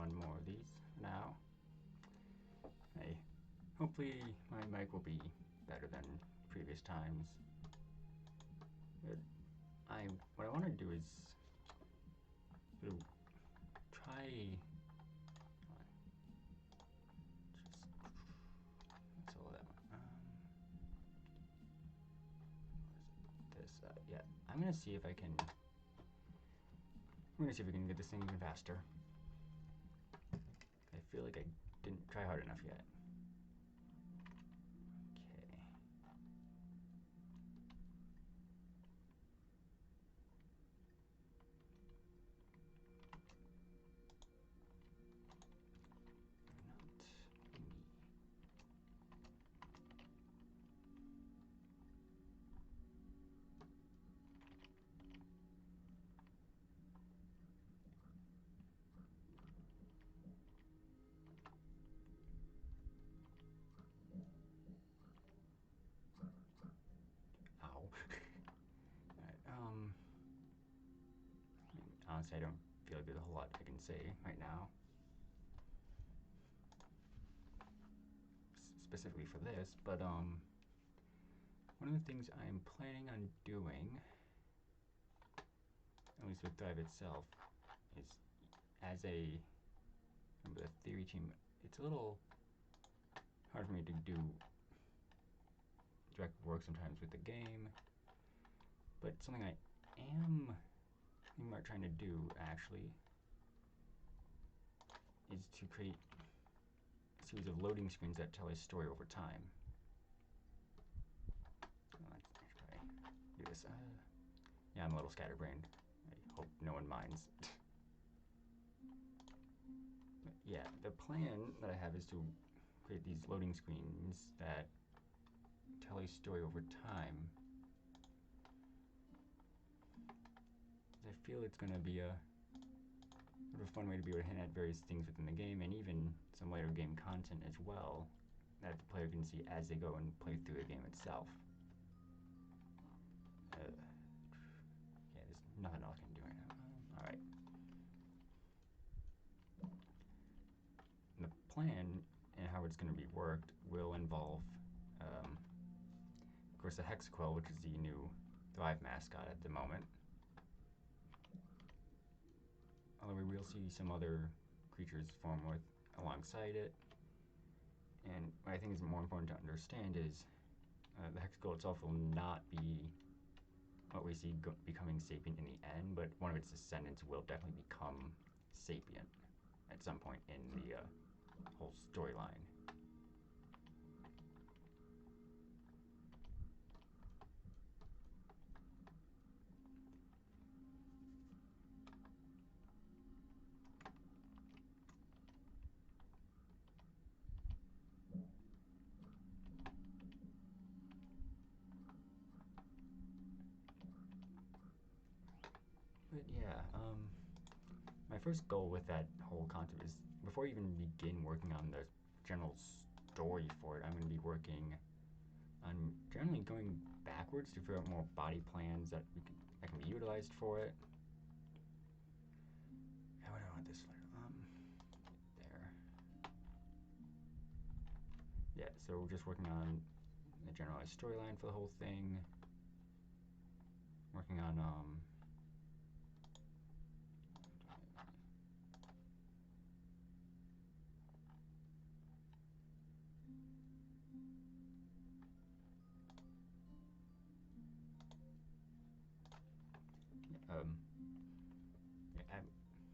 one more of these now. Hey, hopefully my mic will be better than previous times. But what I want to do is sort of try. Just that's all that one. This, yeah. I'm gonna see if I can. I'm gonna see if we can get this thing even faster. I feel like I didn't try hard enough yet. Okay. Not me. Ow. Alright, honestly, I don't feel like there's a whole lot I can say right now. Specifically for this, but one of the things I'm planning on doing, at least with Dive itself, is as a theory team, it's a little hard for me to do direct work sometimes with the game, but something I am thinking about trying to do actually is to create a series of loading screens that tell a story over time. Let's try do this. Yeah, I'm a little scatterbrained. I hope no one minds. But yeah, the plan that I have is to create these loading screens that tell a story over time. I feel it's going to be a sort of fun way to be able to hint at various things within the game, and even some later game content as well, that the player can see as they go and play through the game itself. Yeah, there's nothing else I can do right now. Alright. The plan and how it's going to be worked will involve, of course, the Hexaquill, which is the new Thrive mascot at the moment. Although we will see some other creatures form with alongside it. And what I think is more important to understand is the Hexaquill itself will not be what we see becoming sapient in the end, but one of its descendants will definitely become sapient at some point in the whole storyline. But yeah, my first goal with that whole concept is, before I even begin working on the general story for it, I'm going to be working on generally going backwards to figure out more body plans that can be utilized for it. Yeah, what do I want this layer? There. Yeah, so we're just working on the generalized storyline for the whole thing. Working on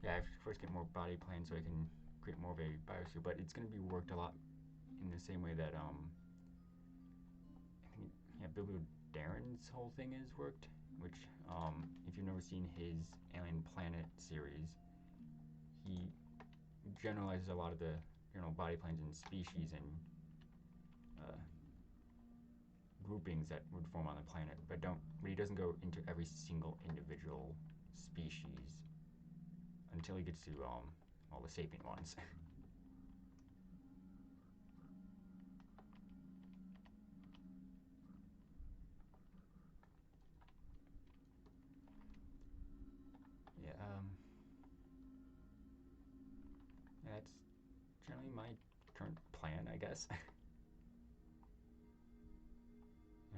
yeah, I have to first get more body plans so I can create more of a biosuit, but it's going to be worked a lot in the same way that I think, yeah, Bilbo Darren's whole thing is worked, which if you've never seen his Alien Planet series, he generalizes a lot of the body plans and species and groupings that would form on the planet, but he doesn't go into every single individual species until he gets to all the sapient ones. Yeah, generally my current plan, I guess. And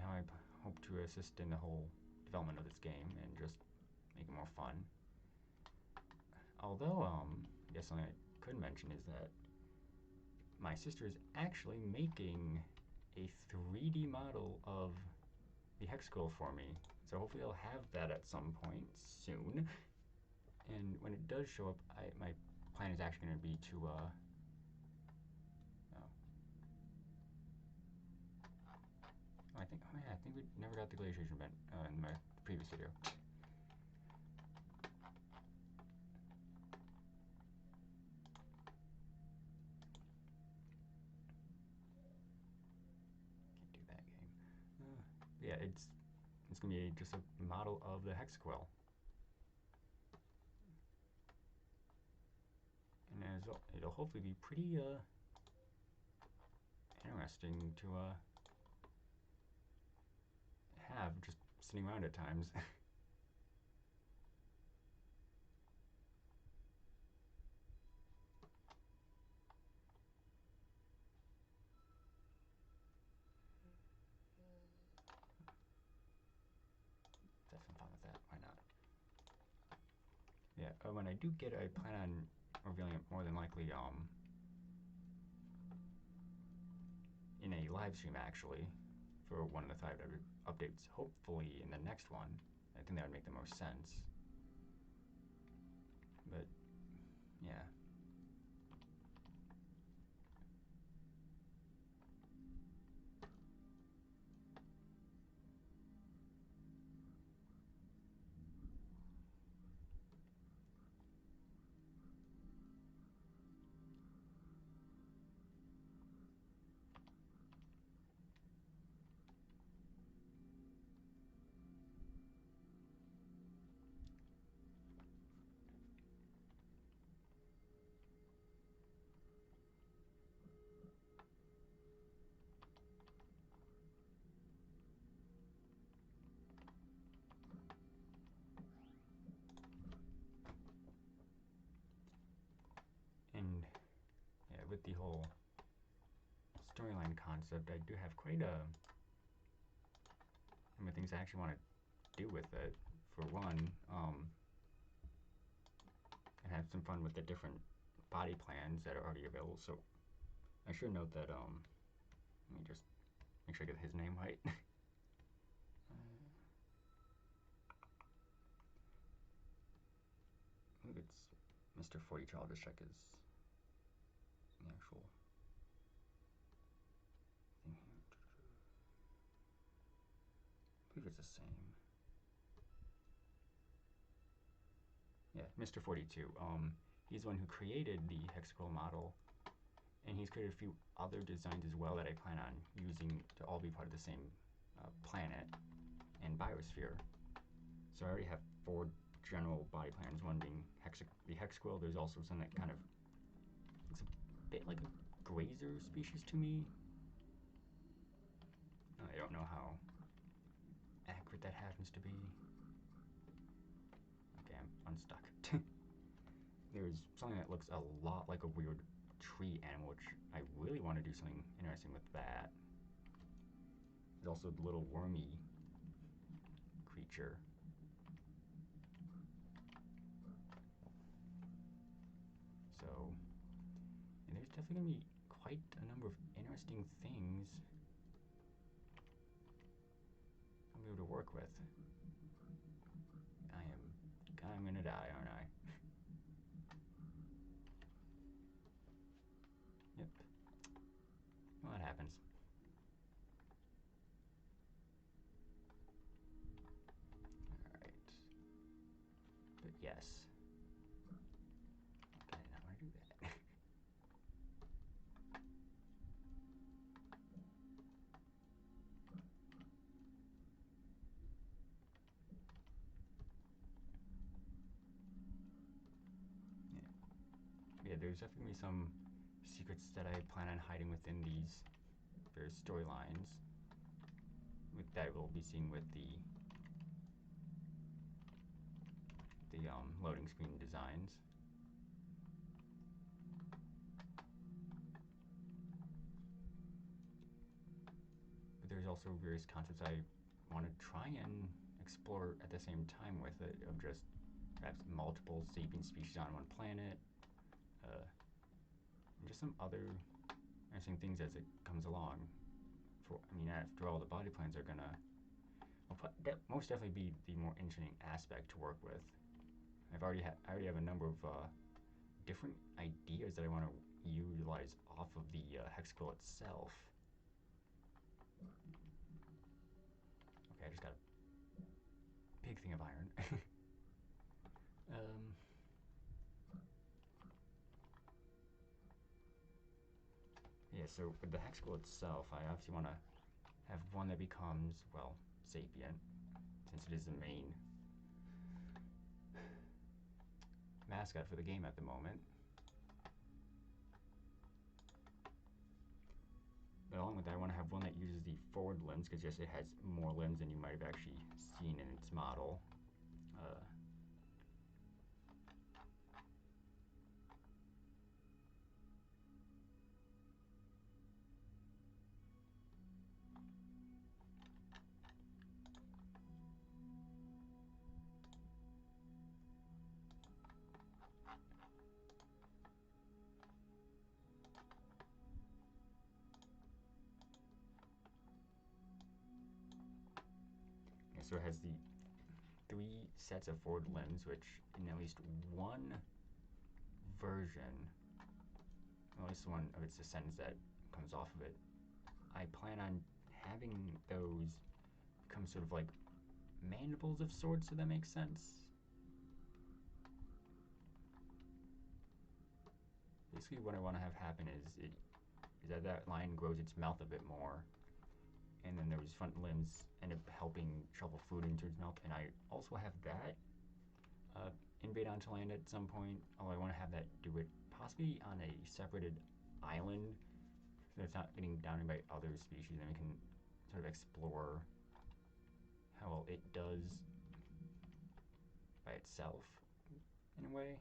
how I hope to assist in the whole development of this game and just make it more fun. Although, I guess something I could mention is that my sister is actually making a 3D model of the Hexaquill for me. So hopefully I'll have that at some point soon. And when it does show up, my plan is actually going to be to, I think we never got the glaciation event in my previous video. Can't do that game. Yeah, it's gonna be just a model of the Hexaquill. And it'll hopefully be pretty interesting to have just sitting around at times. Have some fun with that. Why not? Yeah. When I do get it, I plan on revealing it more than likely in a live stream actually for one of the 5 updates. Hopefully in the next one. I think that would make the most sense. But yeah. And yeah, with the whole storyline concept, I do have quite a number of things I actually want to do with it. For one, and have some fun with the different body plans that are already available. So I should note that let me just make sure I get his name right. I think it's Mr. 42. I'll just check his actual thing here. I believe it's the same. Yeah, Mr. 42. He's the one who created the Hexaquill model, and he's created a few other designs as well that I plan on using to all be part of the same planet and biosphere. So I already have 4 general body plans, one being the Hexaquill. There's also something that kind of looks a bit like a grazer species to me. I don't know how accurate that happens to be. Okay, I'm unstuck. There's something that looks a lot like a weird tree animal, which I really want to do something interesting with that. There's also the little wormy creature. So, and there's definitely going to be quite a number of interesting things I'm able to work with. I'm gonna die, aren't I? Yep. Well, that happens. Alright. But yes. Okay, I did not want to do that. Yeah, there's definitely some secrets that I plan on hiding within these various storylines. That we'll be seeing with the loading screen designs. also various concepts I want to try and explore at the same time with it, of just perhaps multiple sapient species on one planet, and just some other interesting things as it comes along. I mean, after all, the body plans are gonna most definitely be the more interesting aspect to work with. I already have a number of different ideas that I want to utilize off of the Hexaquill itself. Okay, I just got a big thing of iron. Yeah, so with the Hexaquill itself, I obviously want to have one that becomes, well, sapient, since it is the main mascot for the game at the moment. But along with that, I want to have one that uses the forward limbs, because yes, it has more limbs than you might have actually seen in its model. So it has the 3 sets of forward limbs, which in at least one version, at least one of its descendants that comes off of it, I plan on having those become sort of like mandibles of sorts, so that makes sense. Basically what I want to have happen is that lion grows its mouth a bit more, and then those front limbs end up helping shovel food into its mouth, and I also have that invade onto land at some point, although I want to have that do it possibly on a separated island, so it's not getting downed by other species, and we can sort of explore how well it does by itself, in a way.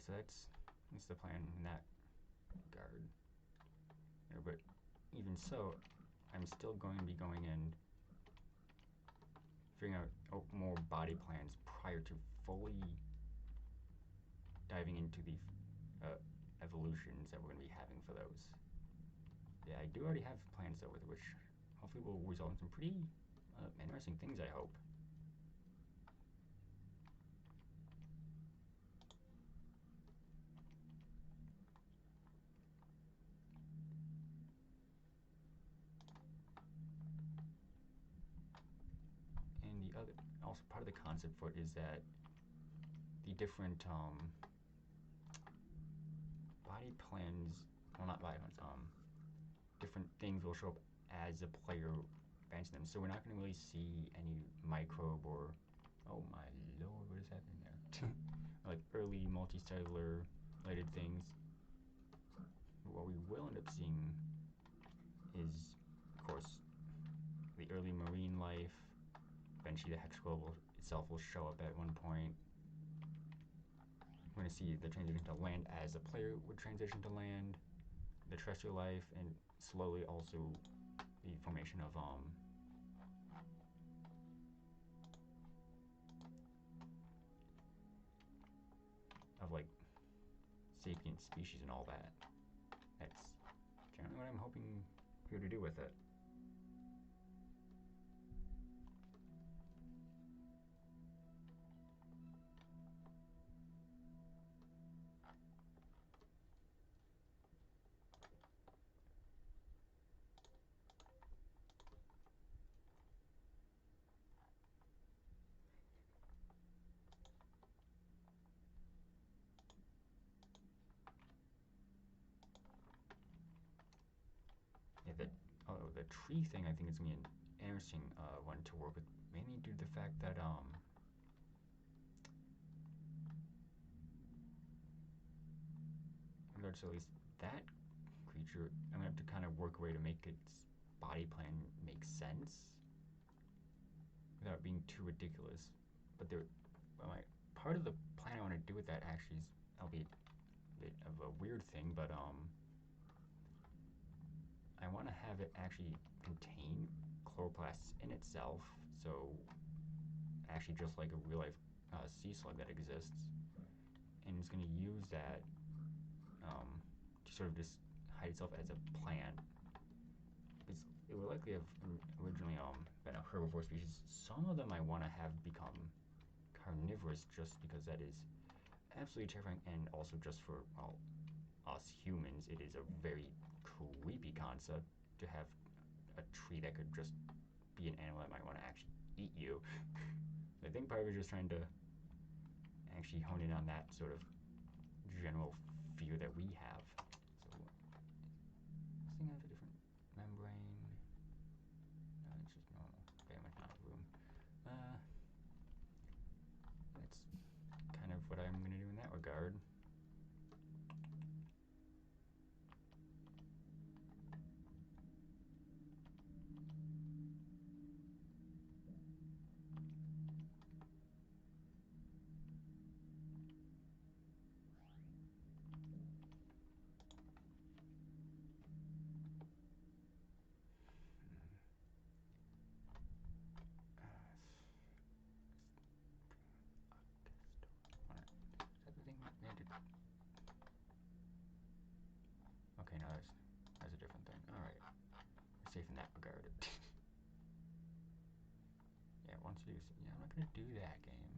So that's the plan in that regard. But even so, I'm still going to be going in, figuring out more body plans prior to fully diving into the evolutions that we're going to be having for those. Yeah, I do already have plans though, which hopefully will result in some pretty interesting things, I hope. Also part of the concept for it is that the different body plans, well, not body plans, different things will show up as a player advances them. So we're not going to really see any microbe or, oh my lord, what is happening there? Like early multicellular related things. But what we will end up seeing is, of course, the early marine life. Eventually the Hexaquill itself will show up at one point. We're going to see the transition to land as a player would transition to land, the terrestrial life, and slowly also the formation of like sapient species and all that. That's generally what I'm hoping here to do with it. tree thing, I think it's going to be an interesting one to work with, mainly due to the fact that in regards to at least that creature, I'm going to have to kind of work a way to make its body plan make sense without being too ridiculous. But part of the plan I want to do with that actually is, albeit a bit of a weird thing, but I want to have it actually contain chloroplasts in itself, so actually just like a real life sea slug that exists, and it's going to use that to sort of just hide itself as a plant. It would likely have originally been a herbivore species. Some of them I want to have become carnivorous just because that is absolutely terrifying, and also just for, well, us humans, it is a very creepy concept to have a tree that could just be an animal that might want to actually eat you. I think part of it is just trying to actually hone in on that sort of general fear that we have. So, this thing has a different membrane. No, it's just normal. Okay, I'm out of room. That's kind of what I'm going to do in that regard. Okay, no, that's a different thing. Alright. We're safe in that regard. Yeah, once you yeah, I'm not gonna do that game.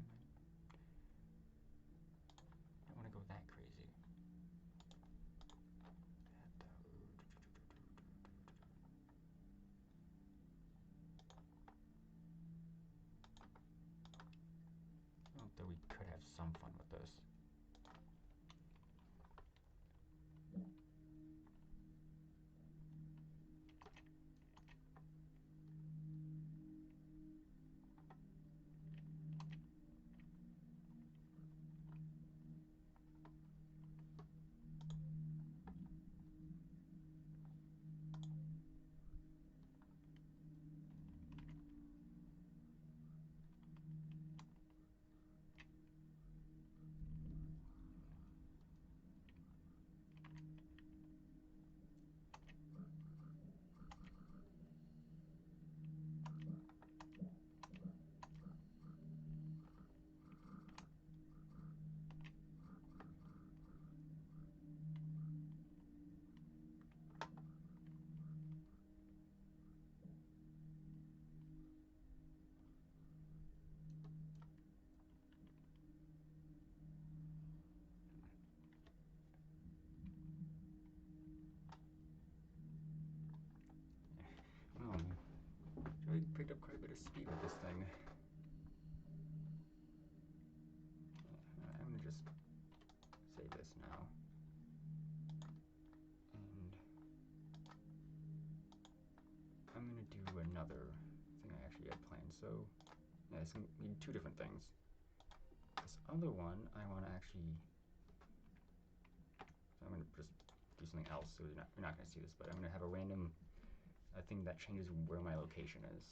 I don't wanna go that crazy. Though we could have some fun with this. Joey picked up quite a bit of speed with this thing. I'm gonna just save this now. And I'm gonna do another thing I actually had planned. So, yeah, it's gonna need two different things. This other one, I want to actually. So I'm gonna just do something else. So you're not gonna see this, but I'm gonna have a random thing that changes where my location is.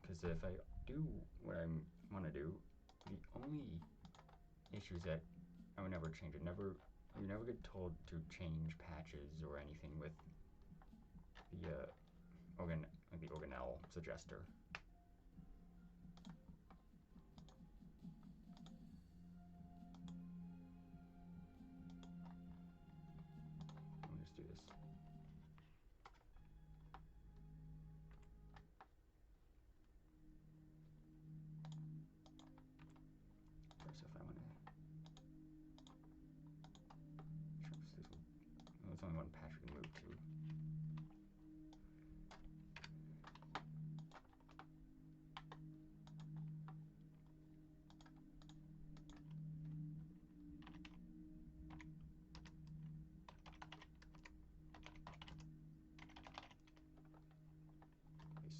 Because if I do what I want to do, the only issue is that I would never change it. You never get told to change patches or anything with the organelle suggester. Let me just do this. So if I want to, there's only one patch we can move to.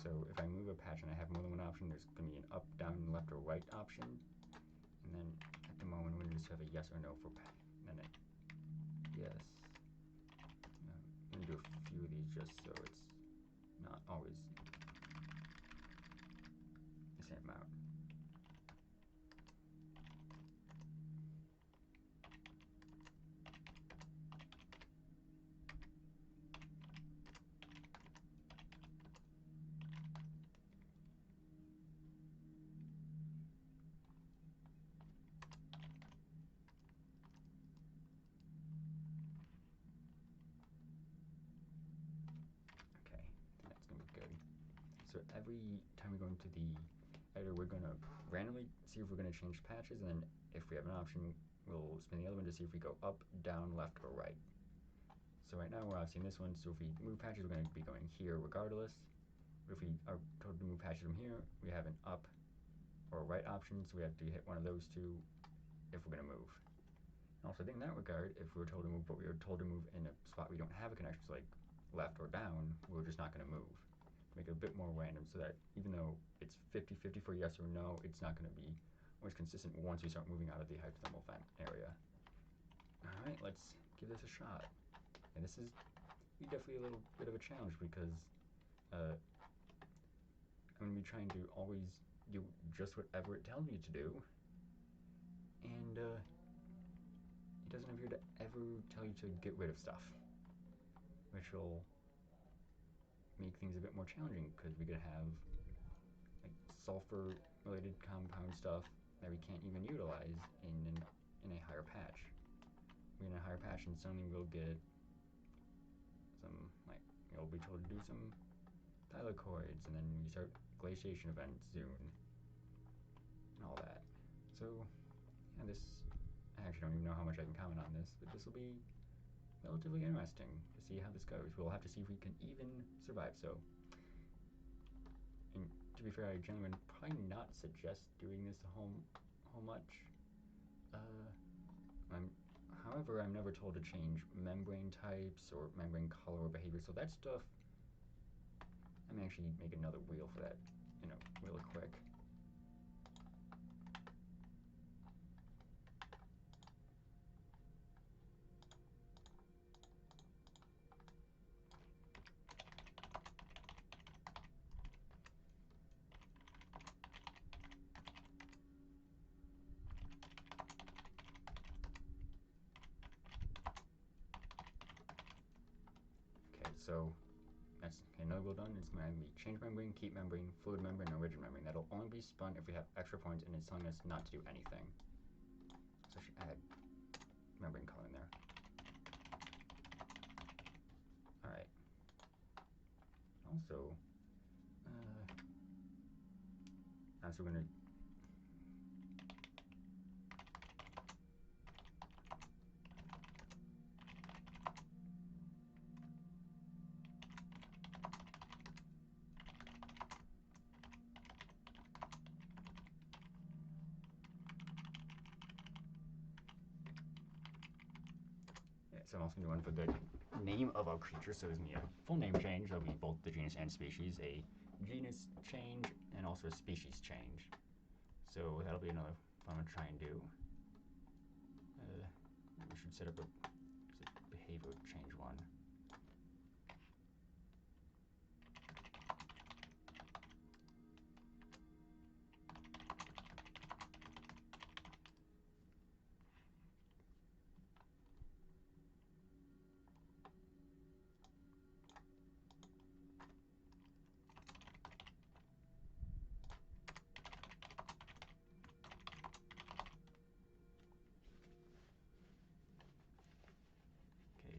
So if I move a patch and I have more than one option, there's going to be an up, down, left, or right option. And then at the moment, we're going to just have a yes or no for patch. And then yes. I'm going to do a few of these just so it's not always the same amount. So every time we go into the editor, we're going to randomly see if we're going to change patches, and then if we have an option, we'll spin the other one to see if we go up, down, left, or right. So right now we're obviously in this one, so if we move patches, we're going to be going here regardless. But if we are told to move patches from here, we have an up or right option, so we have to hit one of those two if we're going to move. And also in that regard, if we were told to move, but we were told to move in a spot we don't have a connection, so like left or down, we're just not going to move. Make it a bit more random so that even though it's 50-50 for yes or no, it's not going to be always consistent once we start moving out of the hydrothermal vent area. Alright, let's give this a shot. And this is definitely a little bit of a challenge because I'm going to be trying to always do just whatever it tells me to do, and it doesn't appear to ever tell you to get rid of stuff, which will make things a bit more challenging because we could have like sulfur related compound stuff that we can't even utilize in a higher patch. We're in a higher patch and suddenly we'll get some, like, we'll be told to do some thylakoids, and then we start glaciation events soon and all that. So yeah, this, I actually don't even know how much I can comment on this, but this will be relatively interesting to see how this goes. We'll have to see if we can even survive. So, and to be fair, I generally would probably not suggest doing this a whole much. However, I'm never told to change membrane types or membrane color or behavior, so that stuff, I may actually make another wheel for that, really quick. So that's another wheel done. It's going to be change membrane, keep membrane, fluid membrane, and rigid membrane. That'll only be spun if we have extra points and it's telling us not to do anything. So I should add membrane color in there. Alright. Also, so we're going to so I'm also going to run for the name of our creature, so it's going to be a full name change. That'll be both the genus and species, a genus change, and also a species change. So that'll be another fun one to try and do. We should set up a behavior change one.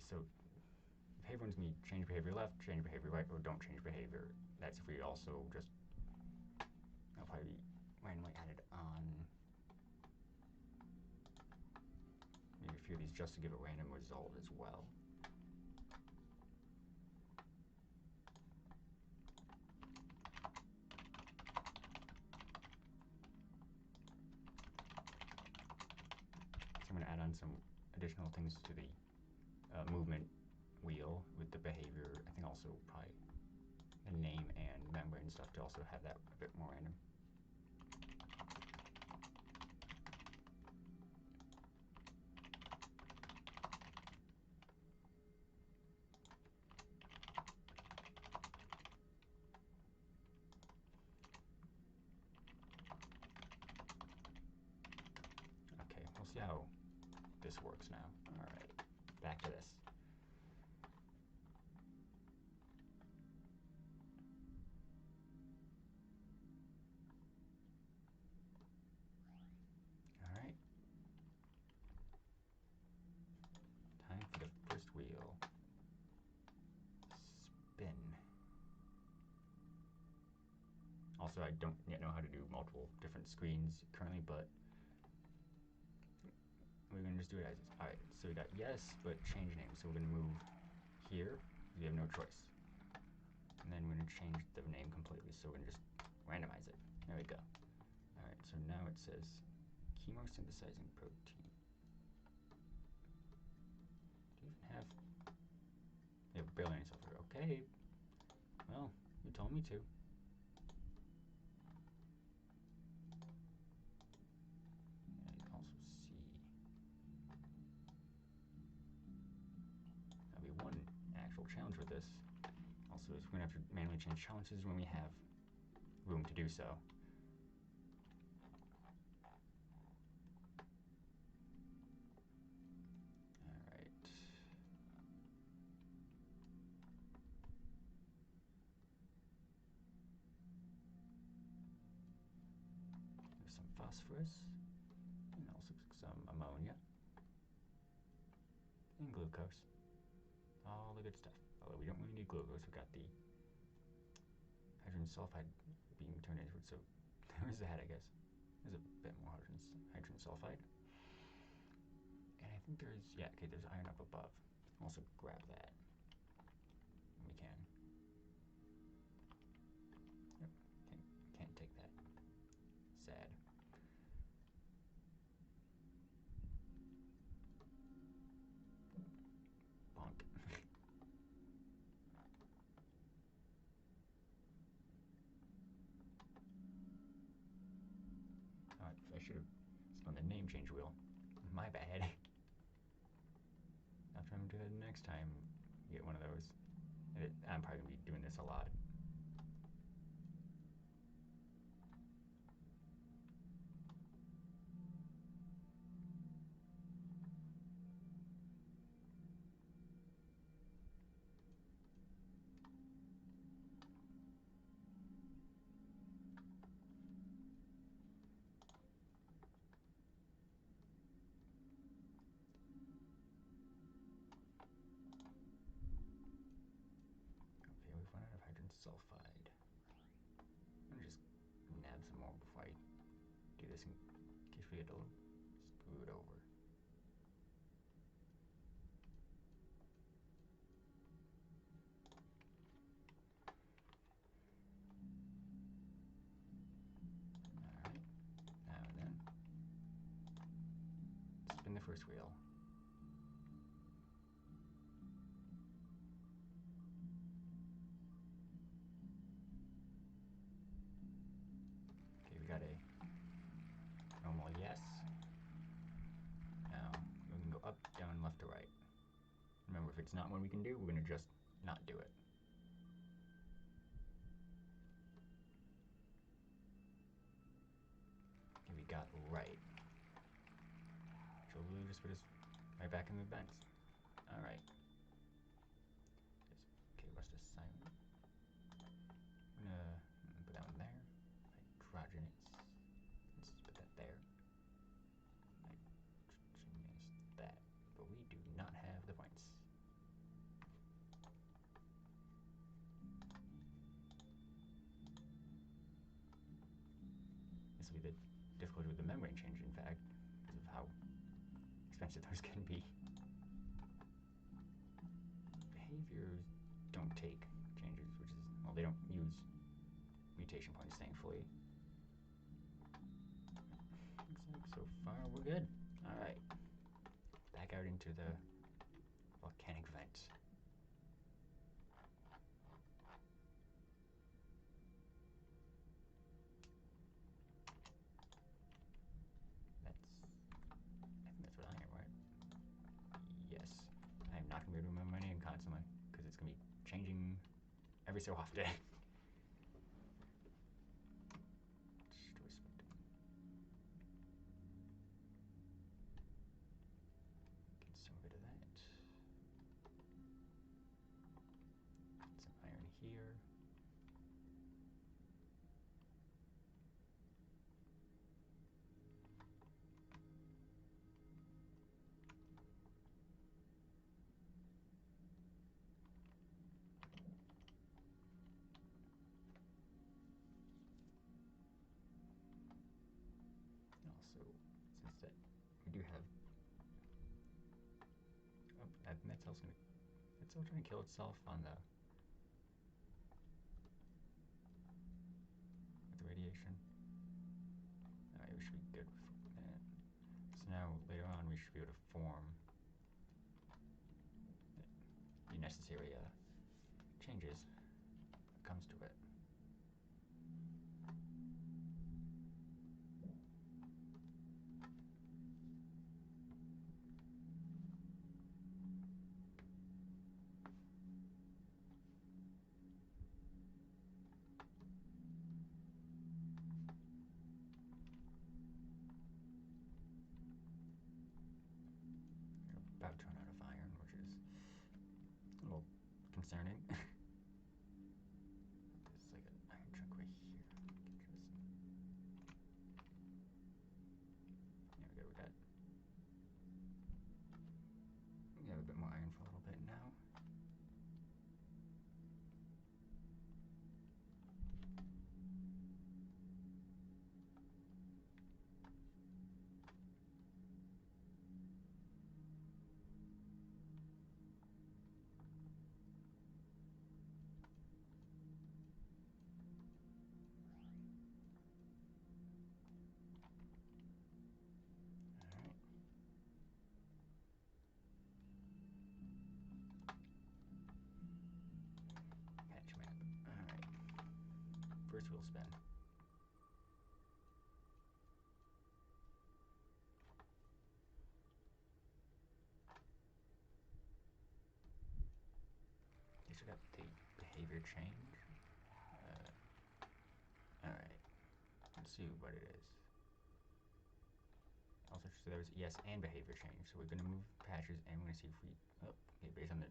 So behavior ones need change behavior left, change behavior right, or don't change behavior. That's if we also just, I'll probably randomly added on maybe a few of these just to give a random result as well. So I'm going to add on some additional things to the movement wheel with the behavior. I think also probably the name and membrane stuff to also have that a bit more random. Okay, we'll see how this works now. All right, back to this. All right, time for the first wheel. Spin. Also, I don't yet know how to do multiple different screens currently, but we're gonna just do it as is. All right, so we got yes, but change name. So we're gonna move here. We have no choice. And then we're gonna change the name completely. So we're gonna just randomize it. There we go. All right, so now it says chemosynthesizing protein. Do you even have? You have barely any sulfur. Okay. Well, you told me to. Challenge with this also is we're gonna have to manually change challenges when we have room to do so. All right. There's some phosphorus and also some ammonia and glucose. All the good stuff. Although we don't really need glucose, we got the hydrogen sulfide being turned into it. So there's that, I guess. There's a bit more hydrogen sulfide. And I think there's, yeah, okay, there's iron up above. Also grab that when we can. Yep, can't take that. Sad. Bonk. I should have spun the name change wheel. My bad. I'll try to do that next time. Get one of those. I'm probably gonna be doing this a lot. Sulfide. I'm gonna just nab some more before I do this in case we get a little screwed over. Alright, now and then. Spin the first wheel. We got a normal yes. Now we can go up, down, left to right. Remember, if it's not one we can do, we're going to just not do it. Okay, we got right. Which will really just put us right back in the vents. Alright. Okay, rest is silent. I'm gonna put that one there. Hydrogenates. Let's put that there. Hydrogenase that. But we do not have the points. This will be the difficulty with the membrane change, in fact, because of how expensive those can be. Behaviors don't take changes, which is, well, they don't use mutation points, thankfully. Looks like so far we're good. Alright. Back out into the volcanic vent. every so often. Get some rid of that. Some iron here. Also, since that we do have, oh, that cell's gonna, it's still trying to kill itself on the with the radiation. Alright, we should be good with that. So now later on we should be able to form the necessary changes when it comes to it. About to run out of iron, which is a little concerning. There's like an iron chunk right here. There we go, we have a bit more iron for a little bit now. First wheel spin. You should have the behavior change. Alright, let's see what it is. Also, so there was yes and behavior change. So we're going to move patches and we're going to see if we, oh, okay, based on the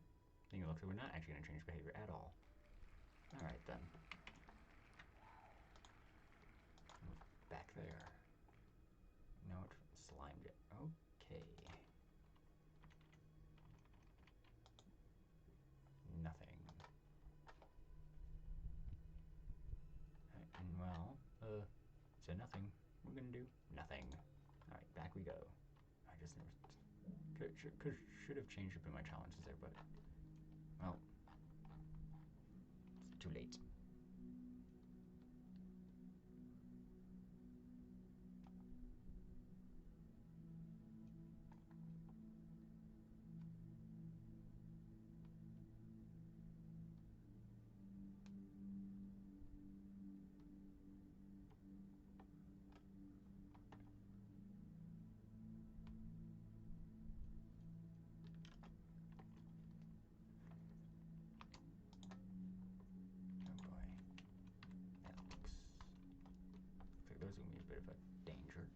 thing, it looks like we're not actually going to change behavior at all. Alright then. Back there. No, it slimed it. Okay. Nothing. And well, so nothing. We're gonna do nothing. Alright, back we go. I just never should have changed up in my challenges there, but well, it's too late. Those are going to be a bit of a danger.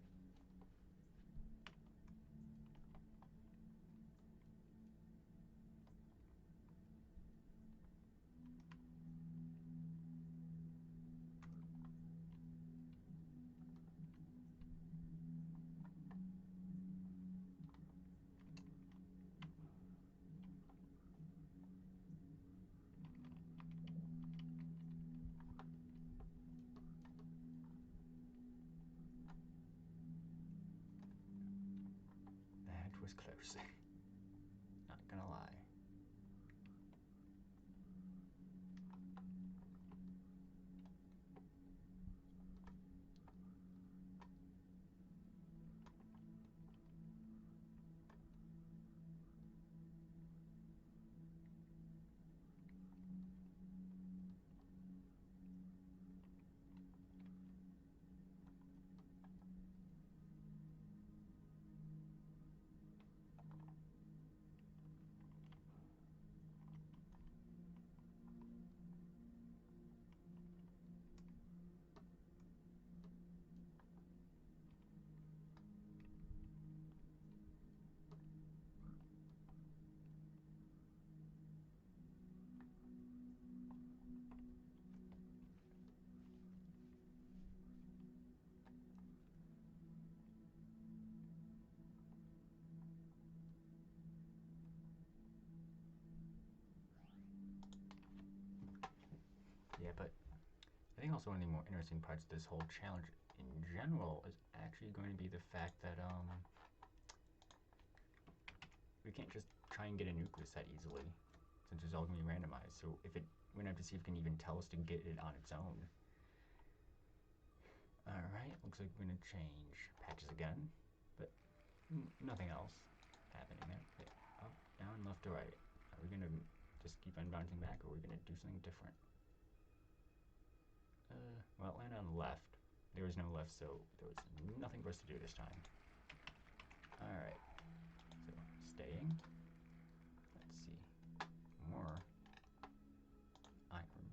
That was close. Not gonna lie. Yeah, but I think also one of the more interesting parts of this whole challenge in general is actually going to be the fact that we can't just try and get a nucleoside easily, since it's all going to be randomized. So if it, we're going to have to see if it can even tell us to get it on its own. Alright, looks like we're going to change patches again, but nothing else happening there. Okay, up, down, left to right. Are we going to just keep on bouncing back, or are we going to do something different? Well, it landed on the left. There was no left, so there was nothing for us to do this time. Alright, so staying. Let's see. More iron.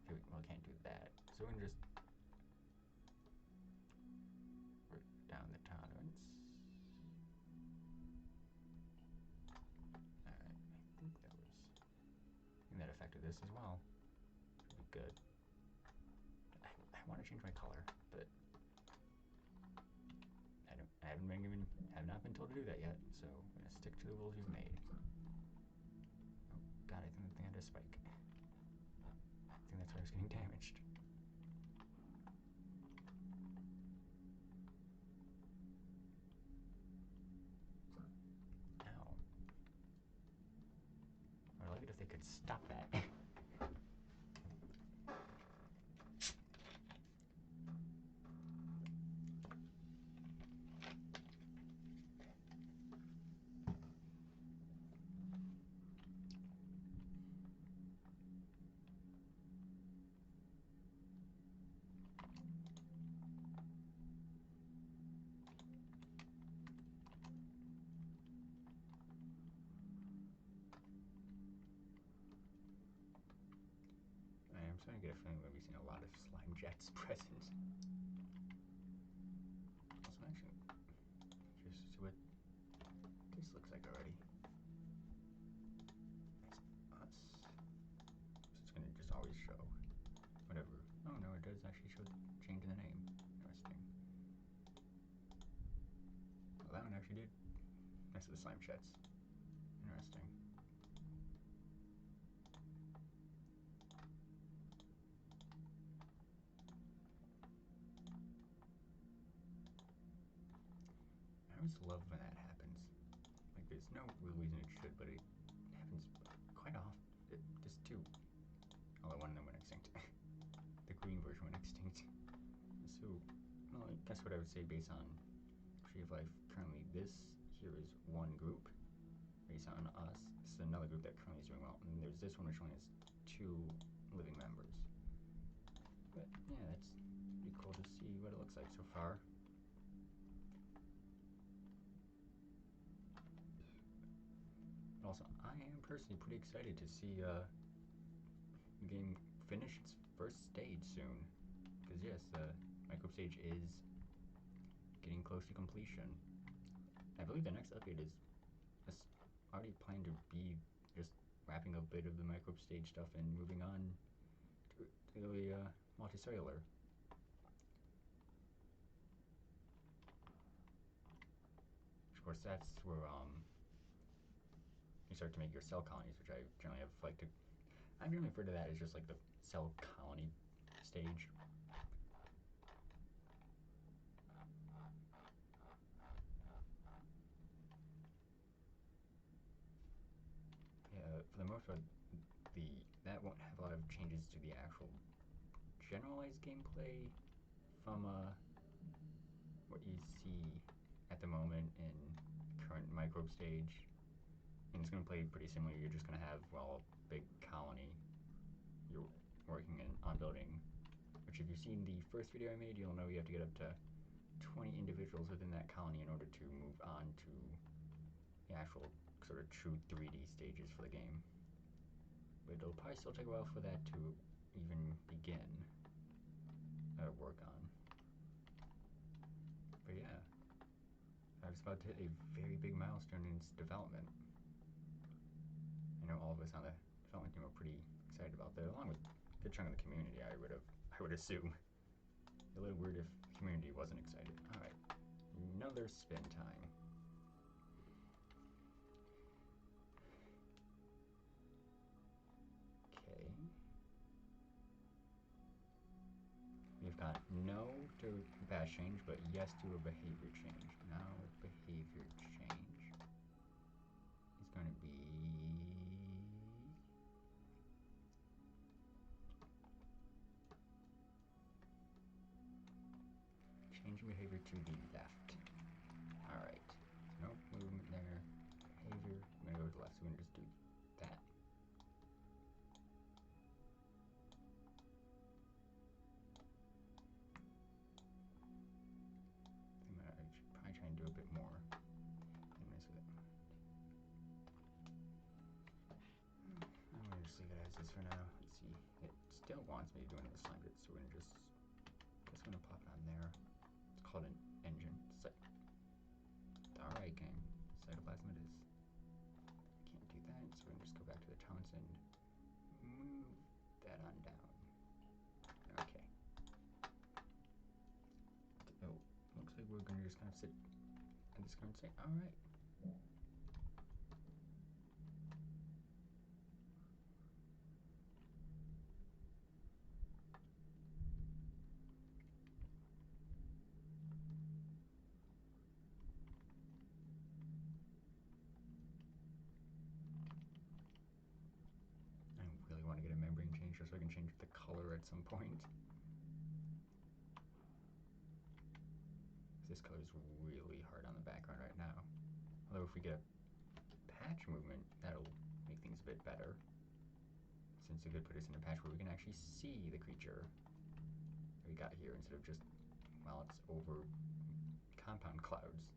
Okay, well, I can't do that. So we can just work down the tolerance. Alright, I think that affected this as well. Should be good. I want to change my color, but I have not been told to do that yet, so I'm gonna stick to the rules you've made. Oh god, I think the thing had a spike. I think that's why I was getting damaged. Ow. I'd like it if they could stop that. I'm starting to get a feeling we're going to be seeing a lot of slime jets present. Also, actually, just see what this looks like already. That's us. So it's going to just always show whatever. Oh no, it does actually show the change in the name. Interesting. Well, that one actually did. Next to the slime jets. Interesting. I always love when that happens. Like, there's no real reason it should, but it happens quite often. Just two. Although one of them went extinct. The green version went extinct. So, well, I guess what I would say based on Tree of Life, currently this here is one group. Based on us, this is another group that currently is doing well. And there's this one which only has 2 living members. But, yeah, that's pretty cool to see what it looks like so far. Also, I am personally pretty excited to see the game finish its first stage soon. Because yes, the microbe stage is getting close to completion. I believe the next update is already planned to be just wrapping up a bit of the microbe stage stuff and moving on to the multicellular. Of course, that's where you start to make your cell colonies, which I generally have like to. I generally refer to that as just like the cell colony stage. Yeah, for the most part, that won't have a lot of changes to the actual generalized gameplay from what you see at the moment in current microbe stage. And it's going to play pretty similar. You're just going to have, well, a big colony you're working on building. Which if you've seen the first video I made, you'll know you have to get up to 20 individuals within that colony in order to move on to the actual sort of true 3D stages for the game. But it'll probably still take a while for that to even begin work on. But yeah, I was about to hit a very big milestone in its development. I know all of us on the development team are pretty excited about that, along with a good chunk of the community, I would assume. It'd be a little weird if the community wasn't excited. Alright, another spin time. Okay. batch change, but yes to a behavior change. Now behavior change is going to be changing behavior to the left. Alright, no movement there. Behavior, I'm going to go to the left, so we're going to just do that. I'm going to probably try and do a bit more and mess with it. I'm going to just leave it as is for now. Let's see, it still wants me to do another slime bit, so we're going to just going to pop it on there. It's called an engine. Alright, gang. Cytoplasm it is. Can't do that, so we're going to just go back to the Townsend. Move that on down. Okay. Oh, looks like we're going to just kind of sit at this current state. Alright. Just so I can change the color at some point. This color is really hard on the background right now. Although if we get a patch movement, that'll make things a bit better. Since it could put us in a patch where we can actually see the creature that we got here instead of just, well, it's over compound clouds.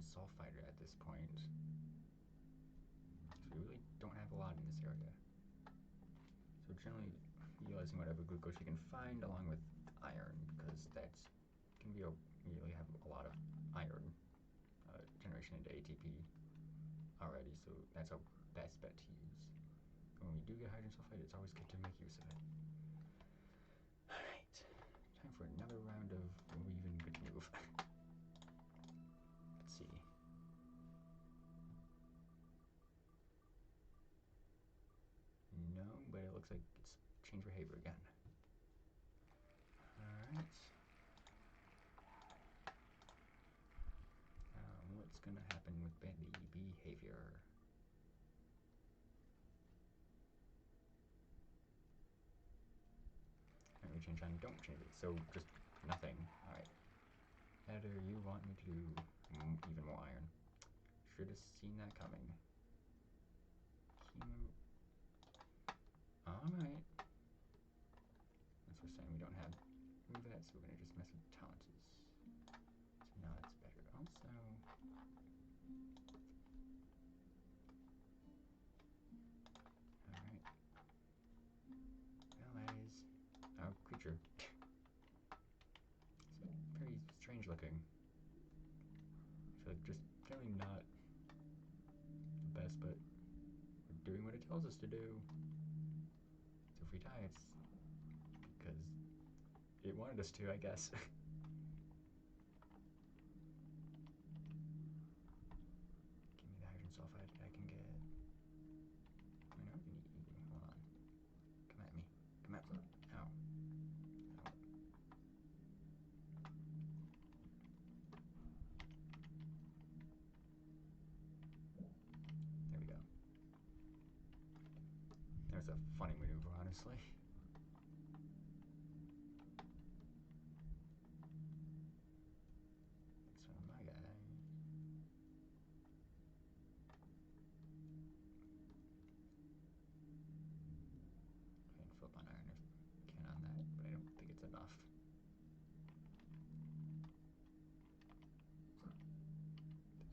Sulfide at this point. So we really don't have a lot in this area. So generally utilizing whatever glucose you can find along with iron, because that's can be we really have a lot of iron generation into ATP already, so that's our best bet to use. When we do get hydrogen sulfide, it's always good to make use of it. Alright, time for another round of were we even good to move? Let's see. No, but it looks like it's changed behavior again. Alright. What's going to happen with the behavior? And we change on don't change it, so just nothing. Alright. Editor, you want me to do even more iron. Should have seen that coming. Chemo. Alright. That's we're saying we don't have move that, so we're going to just mess with tolerances. So now that's better. Also, alright. Well, that is our creature. It's very strange looking. I feel like just generally not the best, but we're doing what it tells us to do. So if we die, it's because it wanted us to, I guess. Give me the hydrogen sulfide that I can get. I know I can eat you. Hold on. Come at me. Come at me. Ow. Ow. There we go. There's a funny maneuver, honestly. That's one of my guy. I can flip on iron if I can on that, but I don't think it's enough.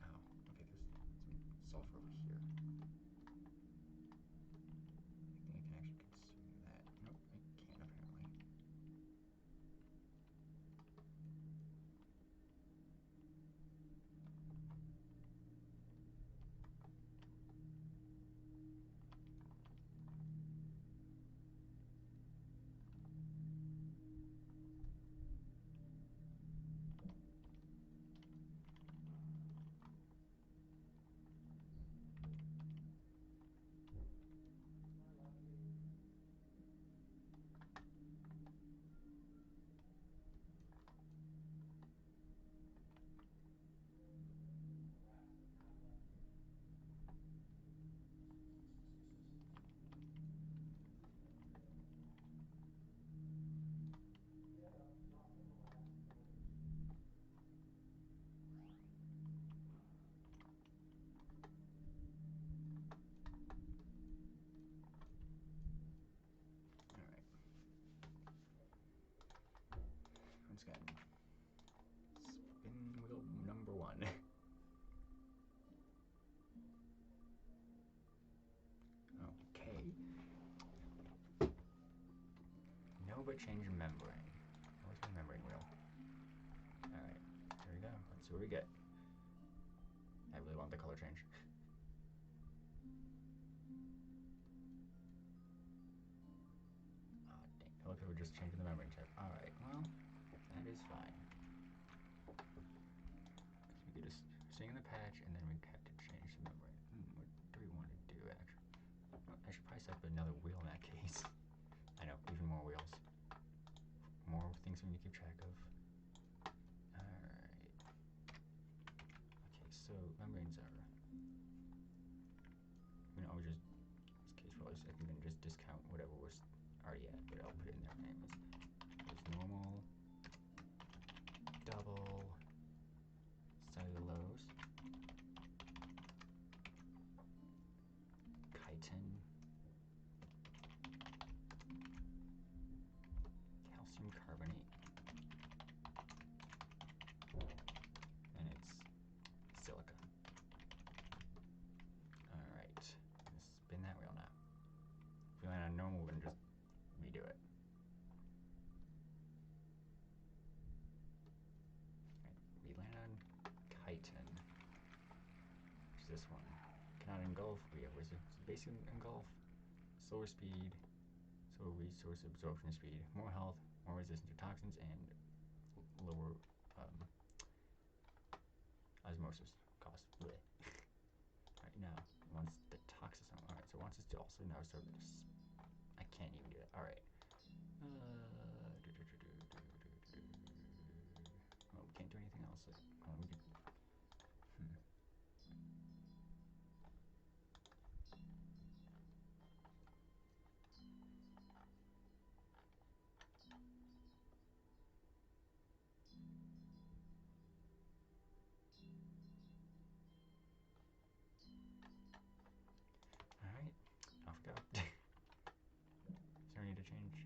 Ow. Okay, there's some sulfur over here. I think I can actually consume that. Nope. color change membrane. Where's my membrane wheel? Alright, here we go. Let's see what we get. I really want the color change. Oh, dang. It looks like we're just changing the membrane type. Alright, well, that is fine. Because we could just sing in the patch and then we have to change the membrane. What do we want to do, actually? Well, I should probably set up another wheel in that case. I know, even more wheels. More things we need to keep track of. Alright. Okay, so membranes are... I mean, I'll just, in this case, probably I can then just discount whatever was already at, but I'll put it in there anyways. There's normal, double, cellulose, chitin, calcium carbonate, and it's silica. Alright, spin that wheel now. If we land on normal, we're gonna just redo it. Right, we land on chitin, which is this one. Cannot engulf, we have basically engulf, slower speed, slower resource absorption speed, more health, more resistance to toxins, and lower osmosis cost. Blech. Right now, it wants the toxisome. Alright, so it wants us to also now start this. I can't even do it. Alright. Well, we can't do anything else. We could. Alright, off we go. So we need to change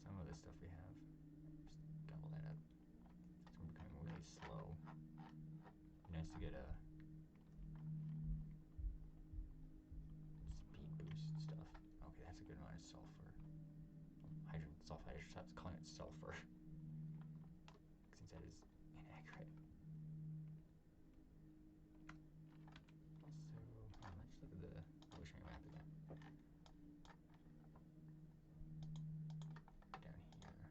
some of the stuff we have. Just double that up. So we're becoming really slow. It'd be nice to get a speed boost stuff. Okay, that's a good amount of sulfur. Hydrogen sulfide, I should stop calling it sulfur. Since that is inaccurate. Also, let's look at the ocean map again. Down here.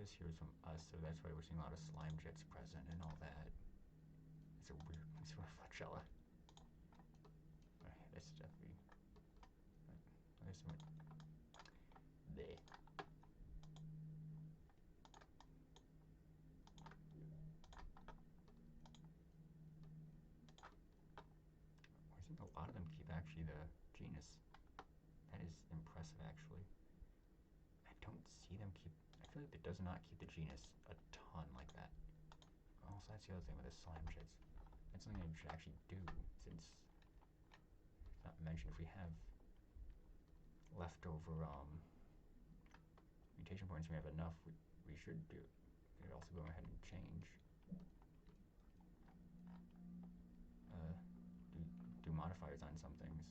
This here is from us, so that's why we're seeing a lot of slime jets present and all that. It's a weird sort of flagella. Alright, this stuff we. There's some. There. I think a lot of them keep actually the genus. That is impressive, actually. I don't see them keep. I feel like it does not keep the genus a ton like that. Also, that's the other thing with the slime jets. That's something we should actually do, since it's not mentioned. If we have leftover mutation points, we have enough. We should do. We could also go ahead and change. Do modifiers on some things.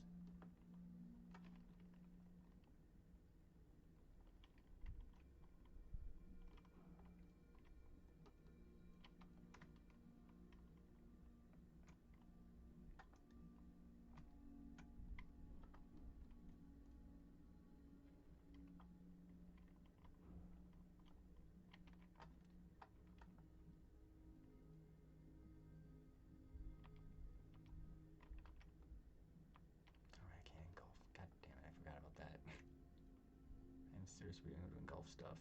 Seriously, we're doing golf stuff.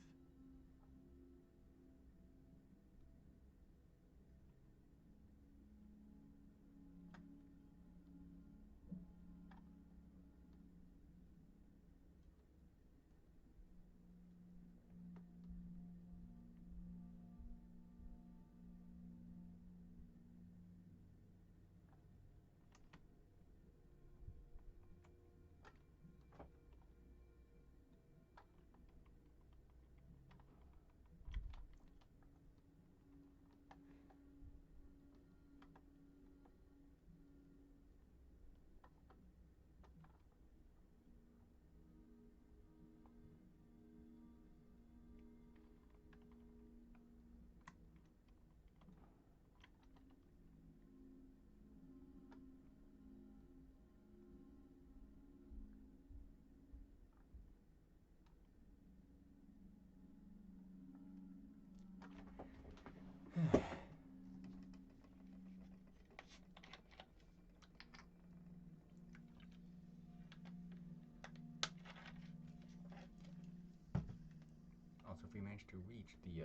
we manage to reach the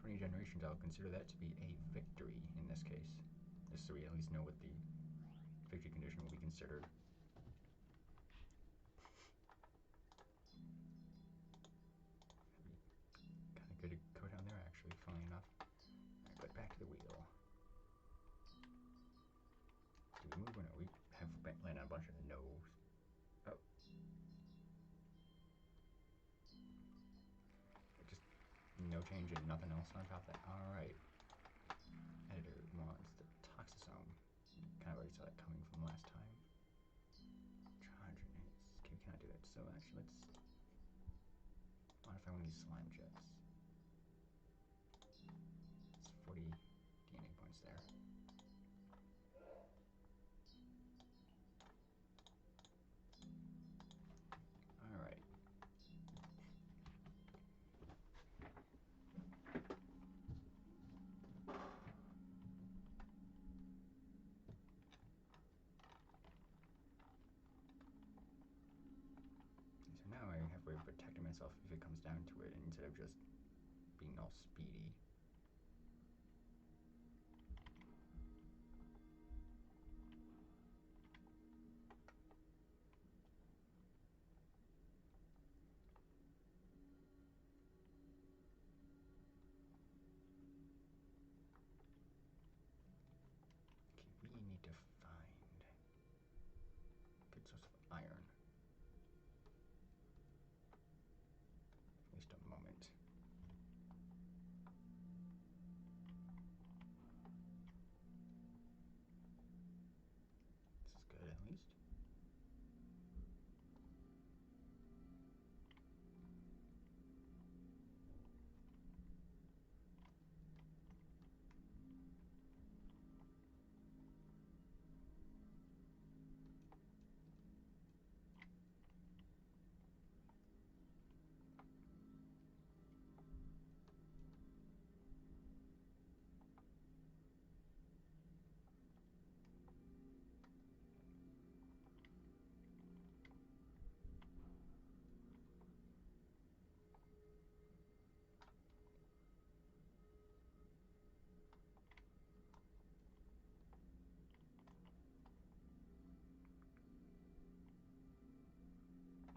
20 generations, I'll consider that to be a victory in this case. Just so we at least know what the victory condition will be considered. Kind of good to go down there, actually, funnily enough. Alright, but back to the wheel. Do we move or no? We have landed on a bunch of no's. Oh. Just no change and nothing else on top of that. Alright. Editor wants the toxisome. Kind of already saw that coming from last time. Hydrogenates. Okay, we cannot do that. So actually, let's modify one of these slime jets. It's 40 DNA points there. Alright. So now I have a way of protecting myself if it comes down to it, instead of just being all speedy. Okay, we need to find a good source of iron. At least a moment. This is good, at least.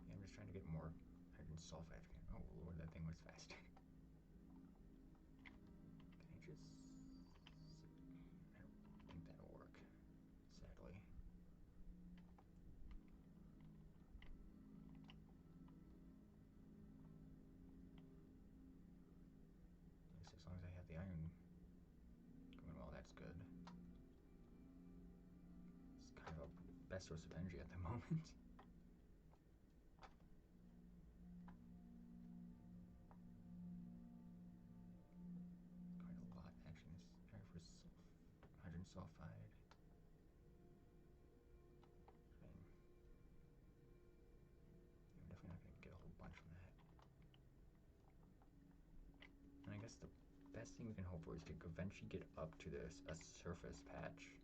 Yeah, I'm just trying to get more hydrogen sulfide. Oh lord, that thing was fast. Can I just... I don't think that'll work, sadly. At least as long as I have the iron going well, that's good. It's kind of a best source of energy at the moment. Quite a lot, actually. Let's try for hydrogen sulfide. I'm definitely not going to get a whole bunch from that. And I guess the best thing we can hope for is to eventually get up to a surface patch.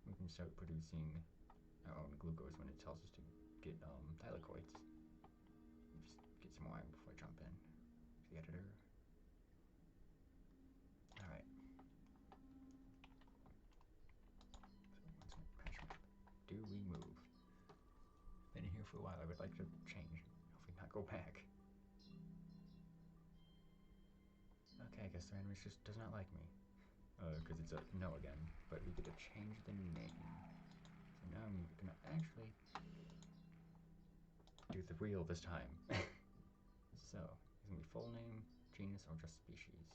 We can start producing our own glucose when it tells us to get thylakoids. Just get some more iron before I jump in to the editor. Alright. So once my patch went up, do we move? Been here for a while, I would like to change. Hopefully not go back. Okay, I guess the randomness just does not like me. Because it's a no again. But we get to change the name. So now I'm gonna actually do the wheel this time. So, it's gonna be full name, genus, or just species.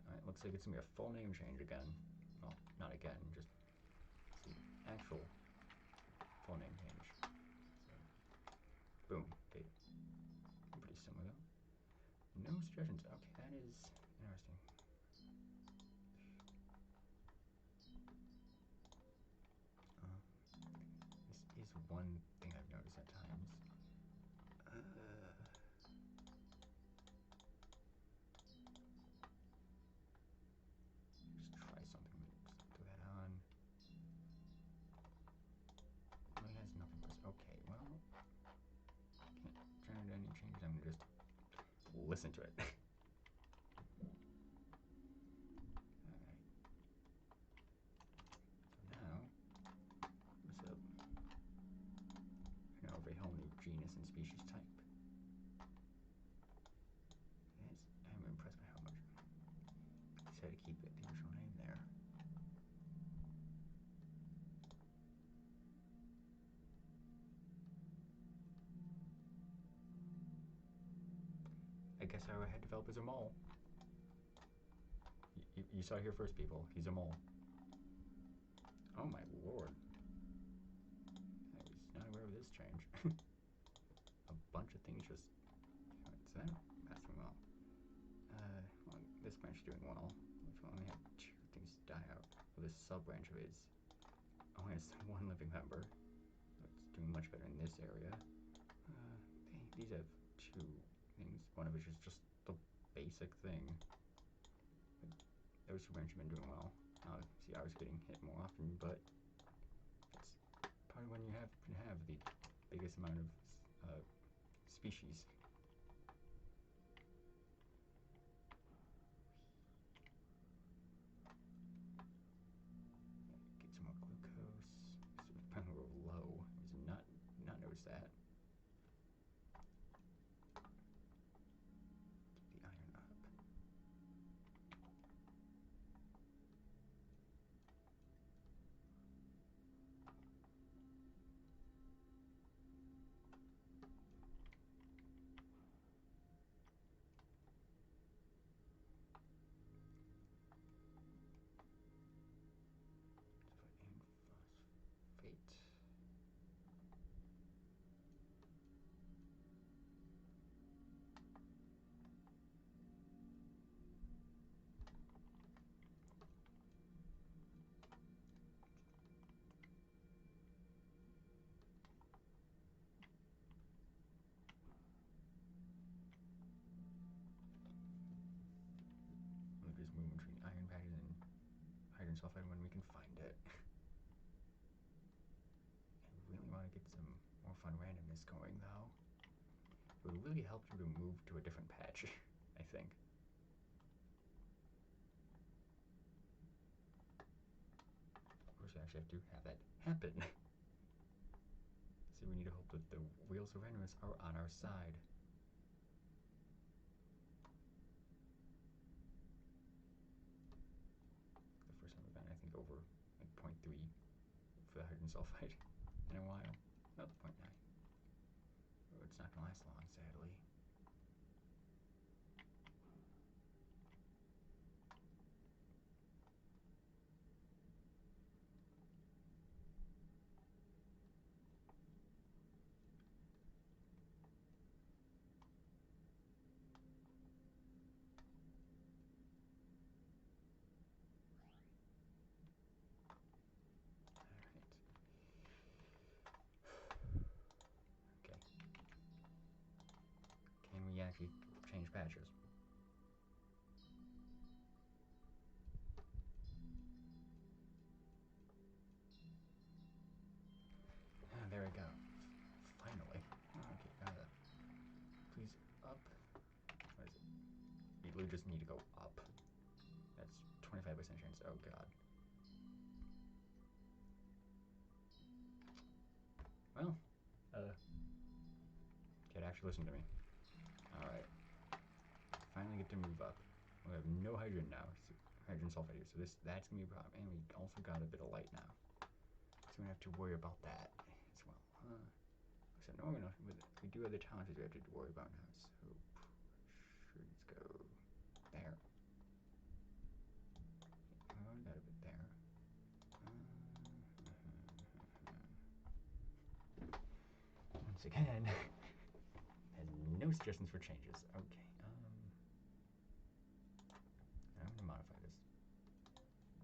Alright, looks like it's gonna be a full name change again. Well, not again, just the actual full name change. So, boom, okay. Pretty similar though. No suggestions. Okay, that is interesting. This is one thing I've noticed at times. Just try something. Just throw that on. Well, it has nothing for us. Okay, well, can't generate any changes. I'm gonna just listen to it. Of a whole new genus and species type. I'm impressed by how much I decided to keep it the original name there. I guess our head developer is a mole. You saw it here first, people. He's a mole. Oh my lord. I was not aware of this change. A bunch of things just... What's that? Passing well. Well, this branch is doing well. Which will only have 2 things die out. Well, this sub-branch of it only has 1 living member. So it's doing much better in this area. These have 2 things. One of which is just the basic thing. Those 2 branches have been doing well. See, I was getting hit more often, but it's probably when you can have the biggest amount of species. Get some more glucose. So it's probably a little low. I did not notice that. Keep the iron up. Just move between iron patches and hydrogen sulfide when we can find it. I really want to get some more fun randomness going, though. It would really help you to move to a different patch, I think. Of course, we actually have to have that happen. So we need to hope that the wheels of randomness are on our side. I think over like 0.3 for the hydrogen sulfide in a while. No, 0.9. Oh, it's not gonna last long, sadly. Actually change patches. There we go. Finally. Okay, please up. What is it? You literally just need to go up. That's 25% chance. Oh god. Well, kid, actually listen to me. Alright. Finally get to move up. We have no hydrogen now. So hydrogen sulfide here. So that's gonna be a problem. And we also got a bit of light now. So we have to worry about that as well. So no, we do have the challenges we have to worry about now. So sure, let's go there. Oh, got a bit there. Once again, has no suggestions for changes. Okay. I'm gonna modify this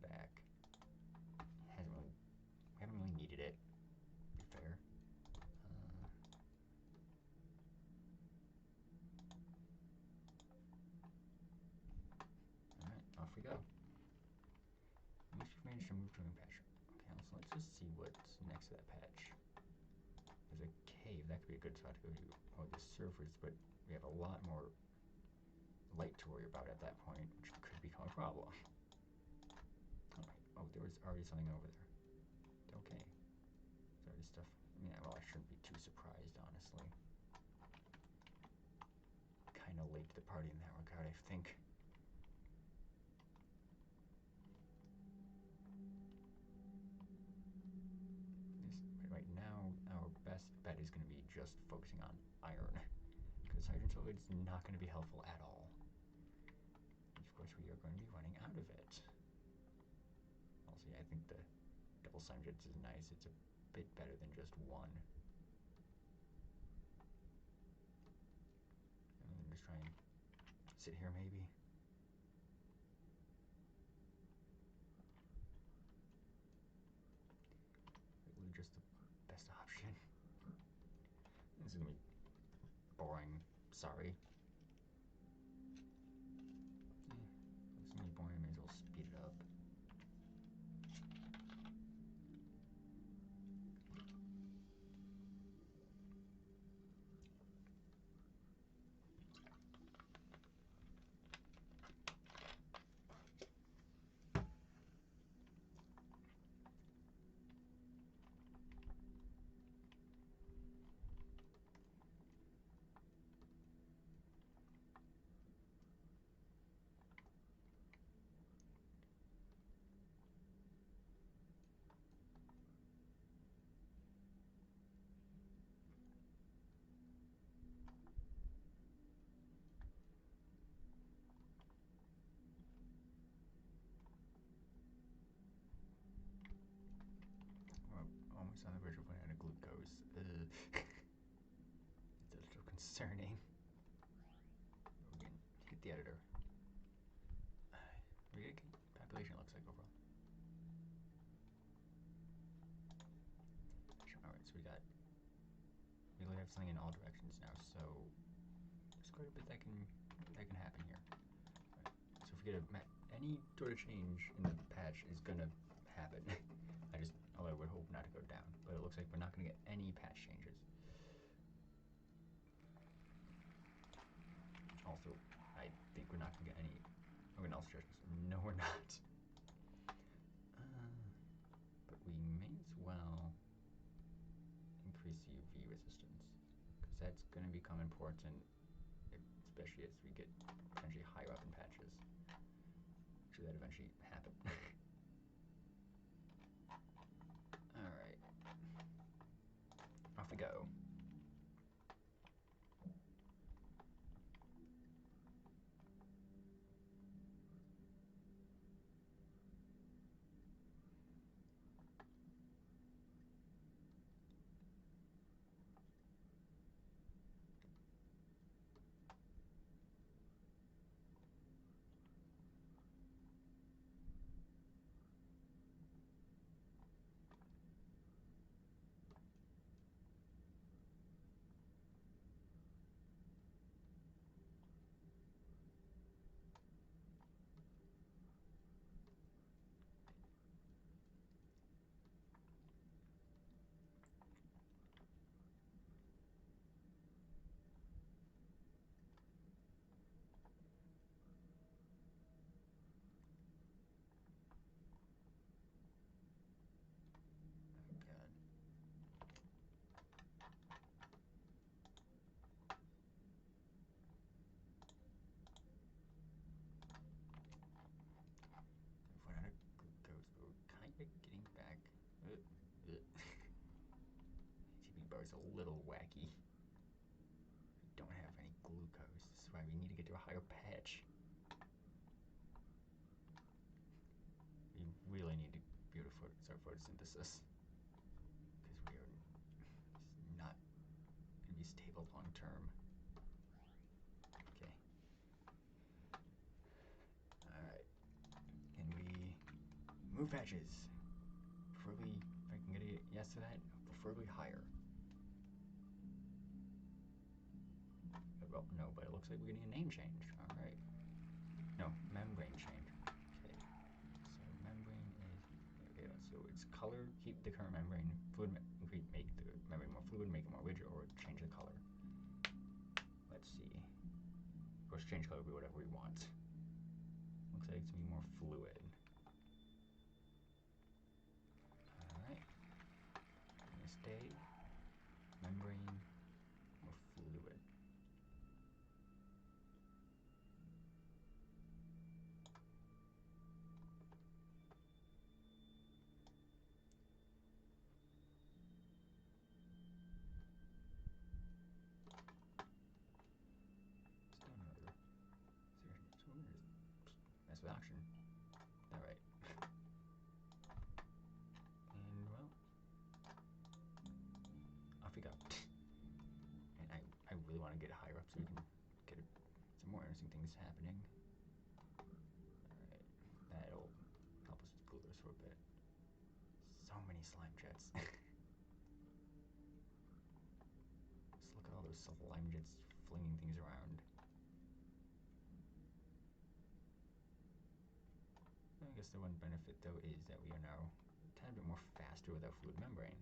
back. We haven't really needed it. To be fair. All right, off we go. At least we've managed to move to a new patch. Okay, so let's just see what's next to that patch. There's a cave. That could be a good spot to go to. Or the surface, but we have a lot more light to worry about at that point, which could become a problem. Alright, oh, there was already something over there. Okay. There's already stuff. I mean, well, I shouldn't be too surprised, honestly. Kind of late to the party in that regard, I think. Right now, our best bet is going to be just focusing on iron, because hydrogen sulfide is not going to be helpful at all. And of course, we are going to be running out of it. Also, yeah, I think the double Simjets is nice. It's a bit better than just one. And then just try and sit here, maybe. Really just the best option. This is going to be boring. Sorry. Yeah, it's going to be boring. May as well speed it up. Almost on the verge of running out of glucose. It's a little concerning. We can hit the editor. What do population looks like overall? Alright, so we really have something in all directions now, so there's quite a bit that can happen here. Right. So if we get any sort of change in the patch is gonna happen. Although I would hope not to go down, but it looks like we're not going to get any patch changes. Also, I think we're not going to get any else changes. No, we're not. But we may as well increase the UV resistance, because that's going to become important, especially as we get potentially higher up in patches. Should that eventually happen? Alright. Off we go. Getting back. ATP bar is a little wacky. We don't have any glucose. This is why we need to get to a higher patch. We really need to be able to start photosynthesis, because we are not going to be stable long term. Okay. Alright. Can we move patches? Preferably, if I can get a yes to that, preferably higher. Well, no, but it looks like we're getting a name change. Alright. No, membrane change. Okay. So membrane is, there we go. So it's color, keep the current membrane, fluid, make the membrane more fluid, make it more rigid, or change the color. Let's see. Of course, change color will be whatever we want. Looks like it's going to be more fluid. Alright. I'm going to stay membrane more fluid. Mess with oxygen. Alright. And well, off we go. And I really want to get higher up so we can get some more interesting things happening. Alright, that'll help us glue this for a bit. So many slime jets. Just look at all those slime jets flinging things around. I guess the one benefit though is that we are now a tad bit more faster with our fluid membrane.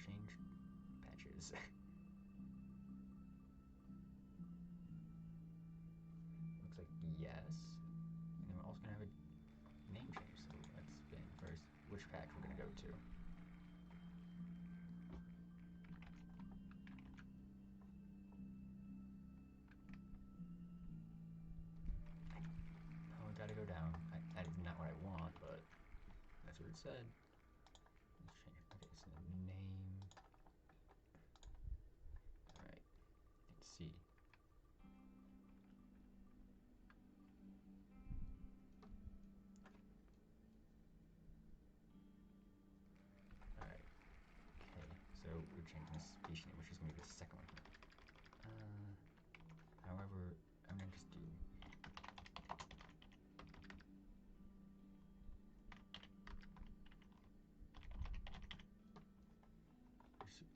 Change patches. Looks like yes. And then we're also gonna have a name change, so let's spin first which patch we're gonna go to. Oh, we gotta go down. That is not what I want, but that's what it said. Let's change it. Okay, so the name. Alright. Let's see. Alright. Okay, so we're changing the species name, which is gonna be the second one here. However, I'm gonna just do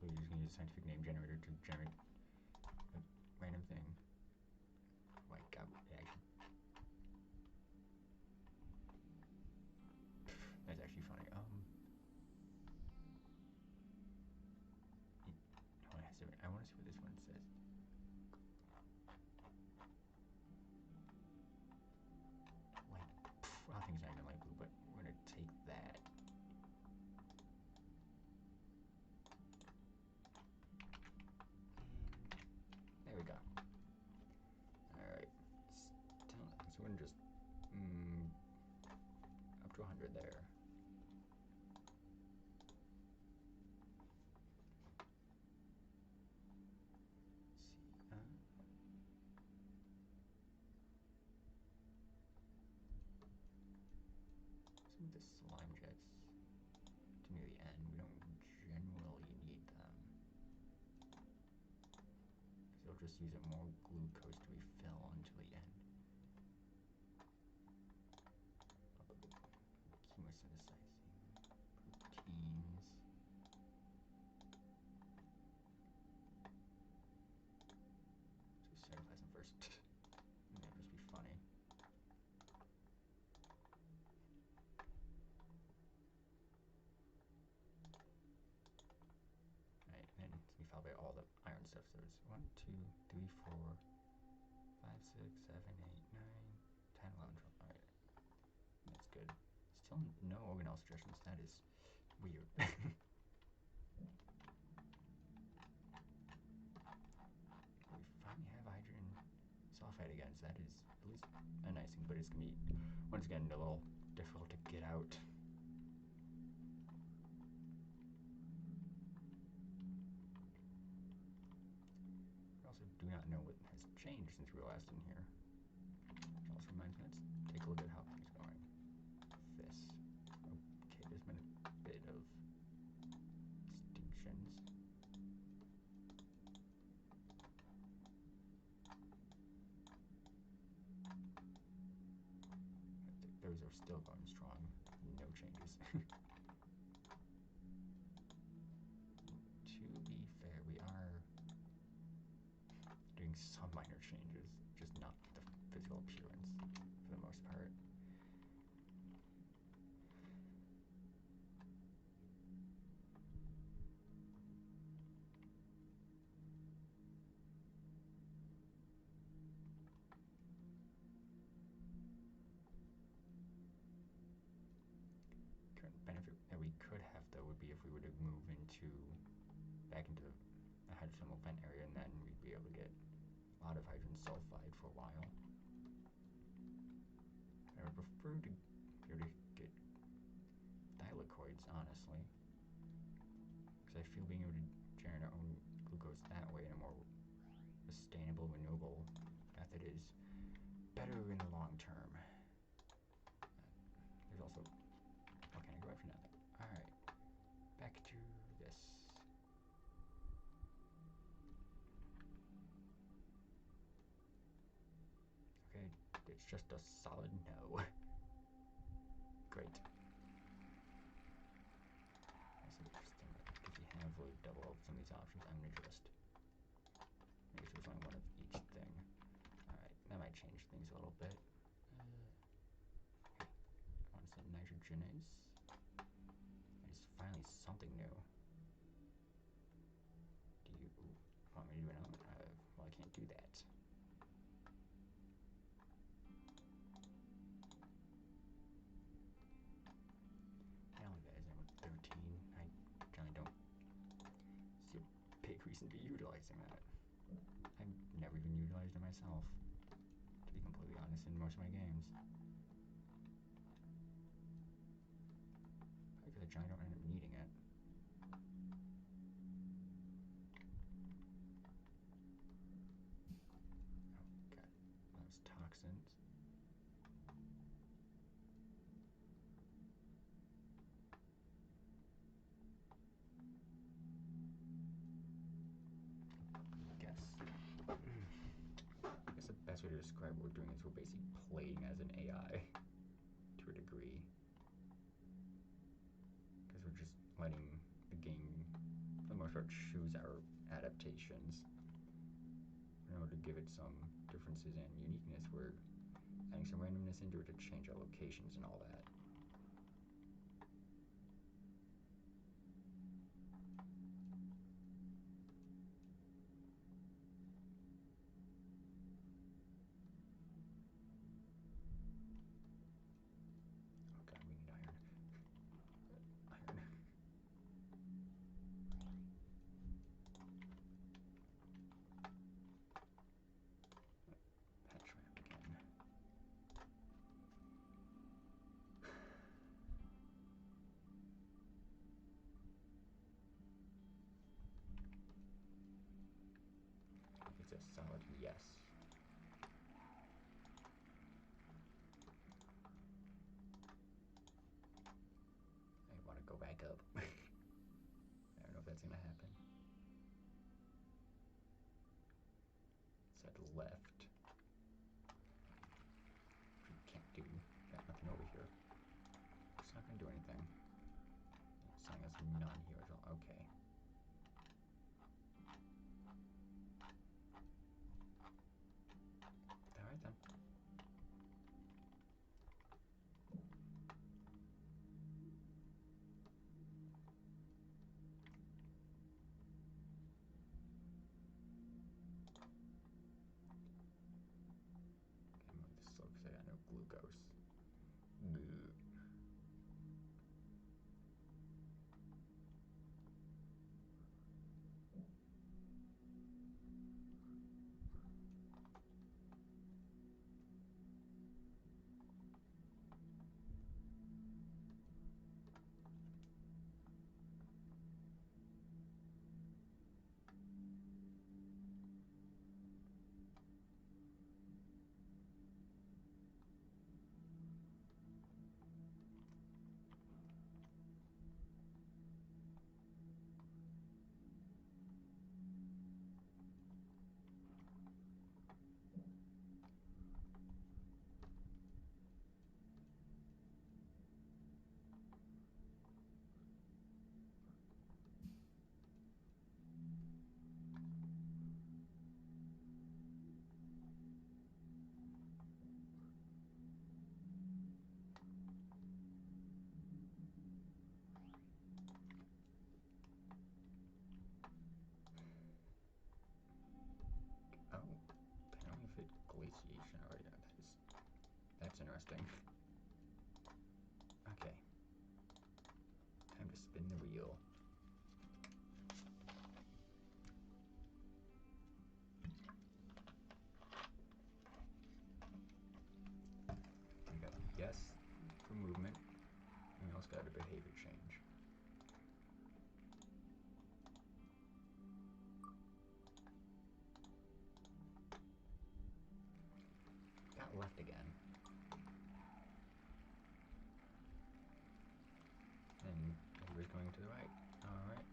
we're just gonna use a scientific name generator to generate a random thing. Oh my god, that's actually funny. I want to see what this one says. Light, I think it's not even light blue, but we're gonna take that. There we go. Alright. So we're gonna just up to 100 there. Some of the slime jets to near the end, we don't generally need them. Because they'll just use up more glucose to refill until the end. Chemosynthesizing proteins. So cytoplasm first. That'd just be funny. Right, and we followed by all the iron stuff. So it's 1, 2, 3, 4, 5, 6, 7, 8, 9, 10, 11, 12. Alright. That's good. Still no organelle suggestions. That is weird. mutagens. That is at least a nice thing, but it's going to be, once again, a little difficult to get out. I also do not know what has changed since we were last in here. Which also reminds me, let's take a look at how things are going. This. Okay, there's been a bit of distinctions. Those are still going strong. No changes. To be fair, we are doing some minor changes, just not the physical appearance for the most part. Current benefit that we could have, though, would be if we were to move back into the hydrothermal vent area, and then we'd be able to get a lot of hydrogen sulfide for a while. I would prefer to be able to get thylakoids, honestly, because I feel being able to generate our own glucose that way in a more sustainable, renewable method is better in the long term. There's also, what can I go after nothing? Alright, back to this. Okay, it's just a solid no. Great. That's interesting. If you have really double up some of these options, I'm gonna just make sure there's only one of each thing. Alright, that might change things a little bit. I want to say nitrogenase. That is finally something new. Do you want me to do an element? Well, I can't do that. Now that is element 13. I generally don't see a big reason to be utilizing that. I've never even utilized it myself, to be completely honest, in most of my games. Probably because I generally don't end up needing it. Oh god, those toxins. I guess the best way to describe what we're doing is we're basically playing as an AI to a degree. Because we're just letting the game, for the most part, choose our adaptations. In order to give it some differences and uniqueness, we're adding some randomness into it to change our locations and all that. It's a solid yes. I want to go back up. I don't know if that's gonna happen. Said left. We can't do. Got nothing over here. It's not gonna do anything. It's saying there's none here as well. Okay. Alright then. Okay, move this slow because I got no glucose. Boo. interesting. Okay. Time to spin the wheel. We got yes for movement, and we also got a behavior change. Got left again. And behavior's going to the right. Alright.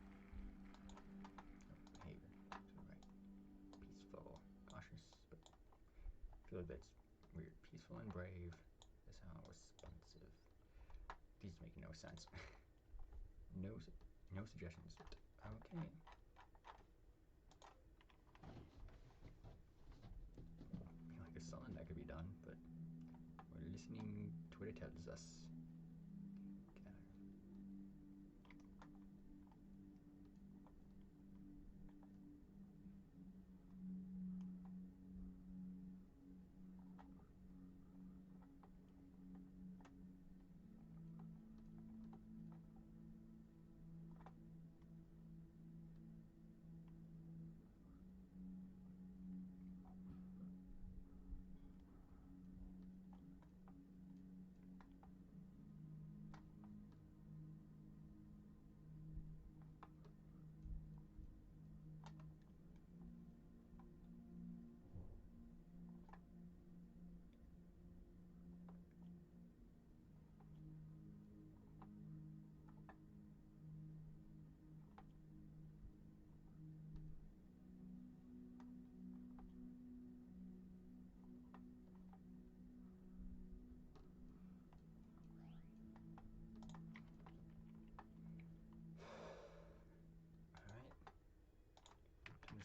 Behavior to the right. Peaceful, cautious, but I feel like that's weird. Peaceful and brave. That's how responsive. These make no sense. no suggestions. Okay. I feel like a song that could be done, but we're listening to what it tells us.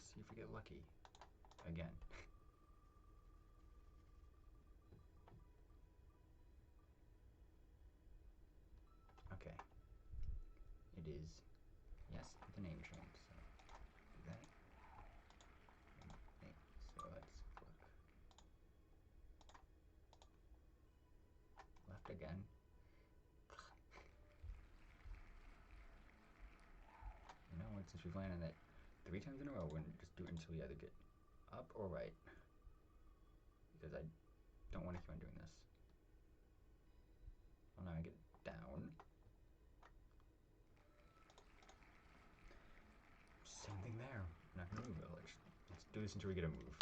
See if we get lucky again. Okay. It is yes with the name change, so do that. Okay, so let's look. Left again. You know what, since we've landed that 3 times in a row, we're gonna just do it until we either get up or right. Because I don't want to keep on doing this. Well, now I get down. Same thing there. I'm not gonna move it. Let's do this until we get a move.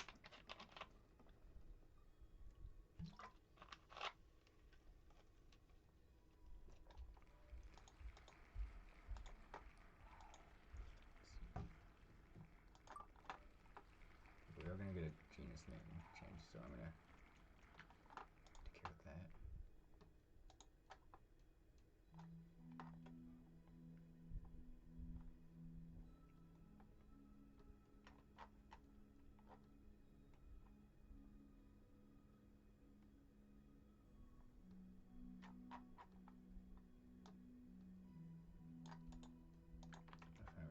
We are gonna get a genus name change, so I'm gonna take care of that.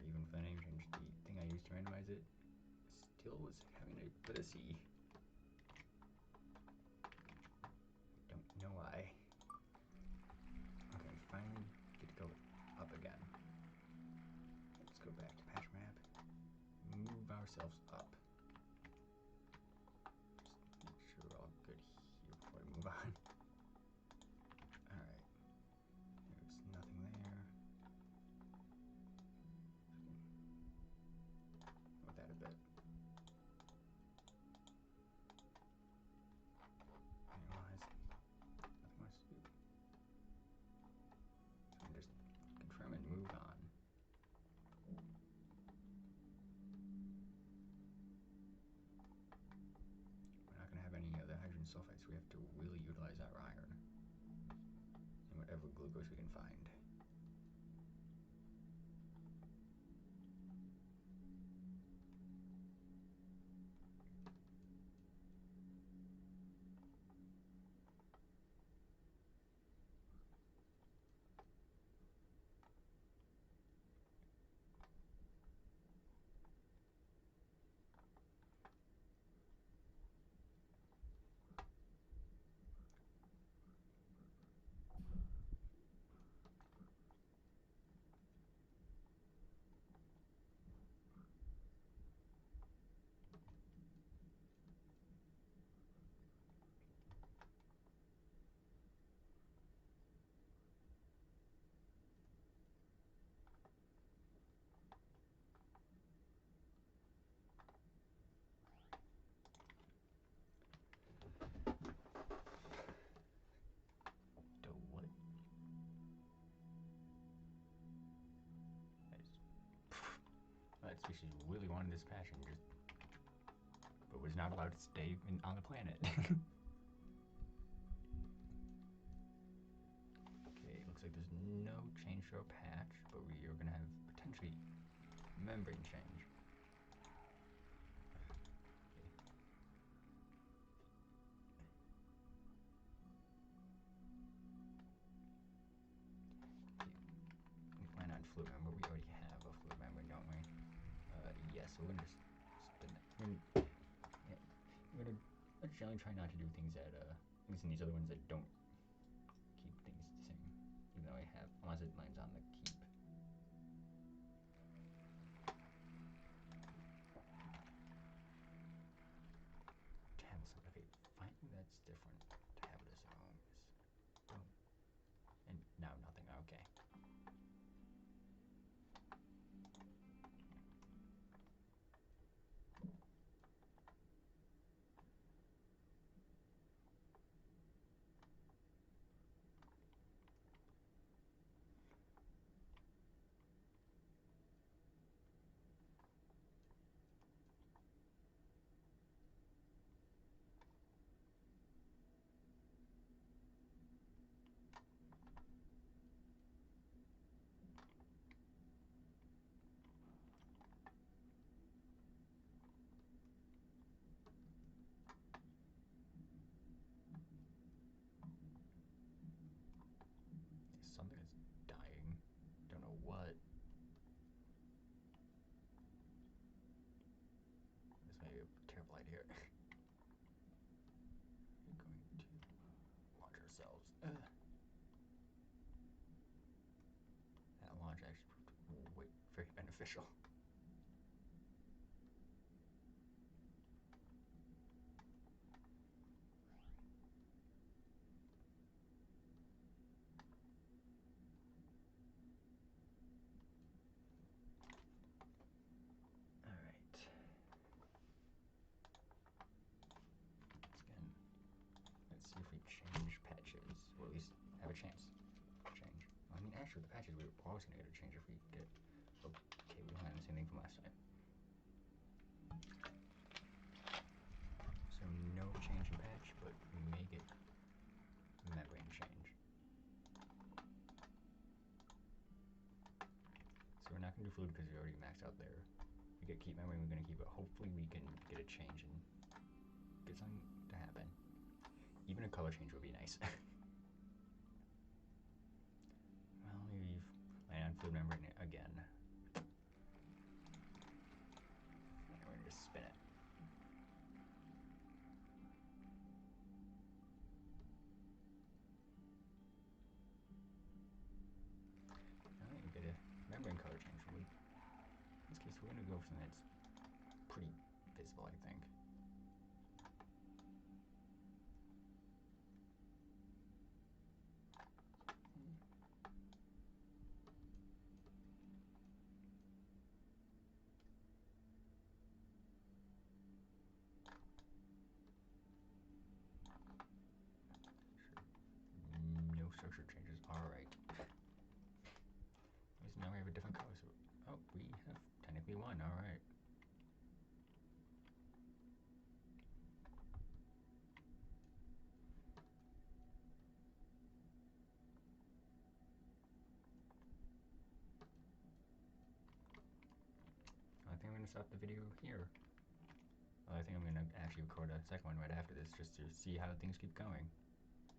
Even if I name change, the thing I used to randomize it still was having a bit of C. Don't know why. Okay, finally get to go up again. Let's go back to patch map. Move ourselves up. Just make sure we're all good here before we move on. Alright. There's nothing there. With that a bit. Analyze. Nothing much to do. So we just confirm and move on. We're not going to have any other hydrogen sulfide, so we have to really utilize our iron and whatever glucose we can find. species really wanted this patch and just, but was not allowed to stay on the planet. Okay, looks like there's no change to our patch, but we are gonna have potentially membrane change. Fluid member. We already have a fluid member, don't we? Yes, so we're gonna just spin it. We're gonna generally try not to do things that, at least in these other ones that don't keep things the same. Even though I have, unless it lands on the keep. Damn, so okay, finding that's different. Habitus homes. Oh. And now nothing, okay. Something is dying. Don't know what. This may be a terrible idea. We're going to launch ourselves. That launch actually proved very beneficial. Let's see if we change patches, or at least have a chance to change. I mean, actually, the patches we were always going to get a change if we get it. Okay, we don't have the same thing from last time. So no change in patch, but we may get membrane change. So we're not going to do fluid because we already maxed out there. We get keep membrane, we're going to keep it. Hopefully we can get a change and get something to happen. Even a color change would be nice. Well, we've landed on fluid membrane again. And we're going to just spin it. Alright, we get a membrane color change. In this case, we're going to go for something that's pretty visible, I think. No structure changes. Alright. Now we have a different color. So, oh, we have technically won. Alright. I think I'm going to stop the video here. I think I'm going to actually record a second one right after this just to see how things keep going.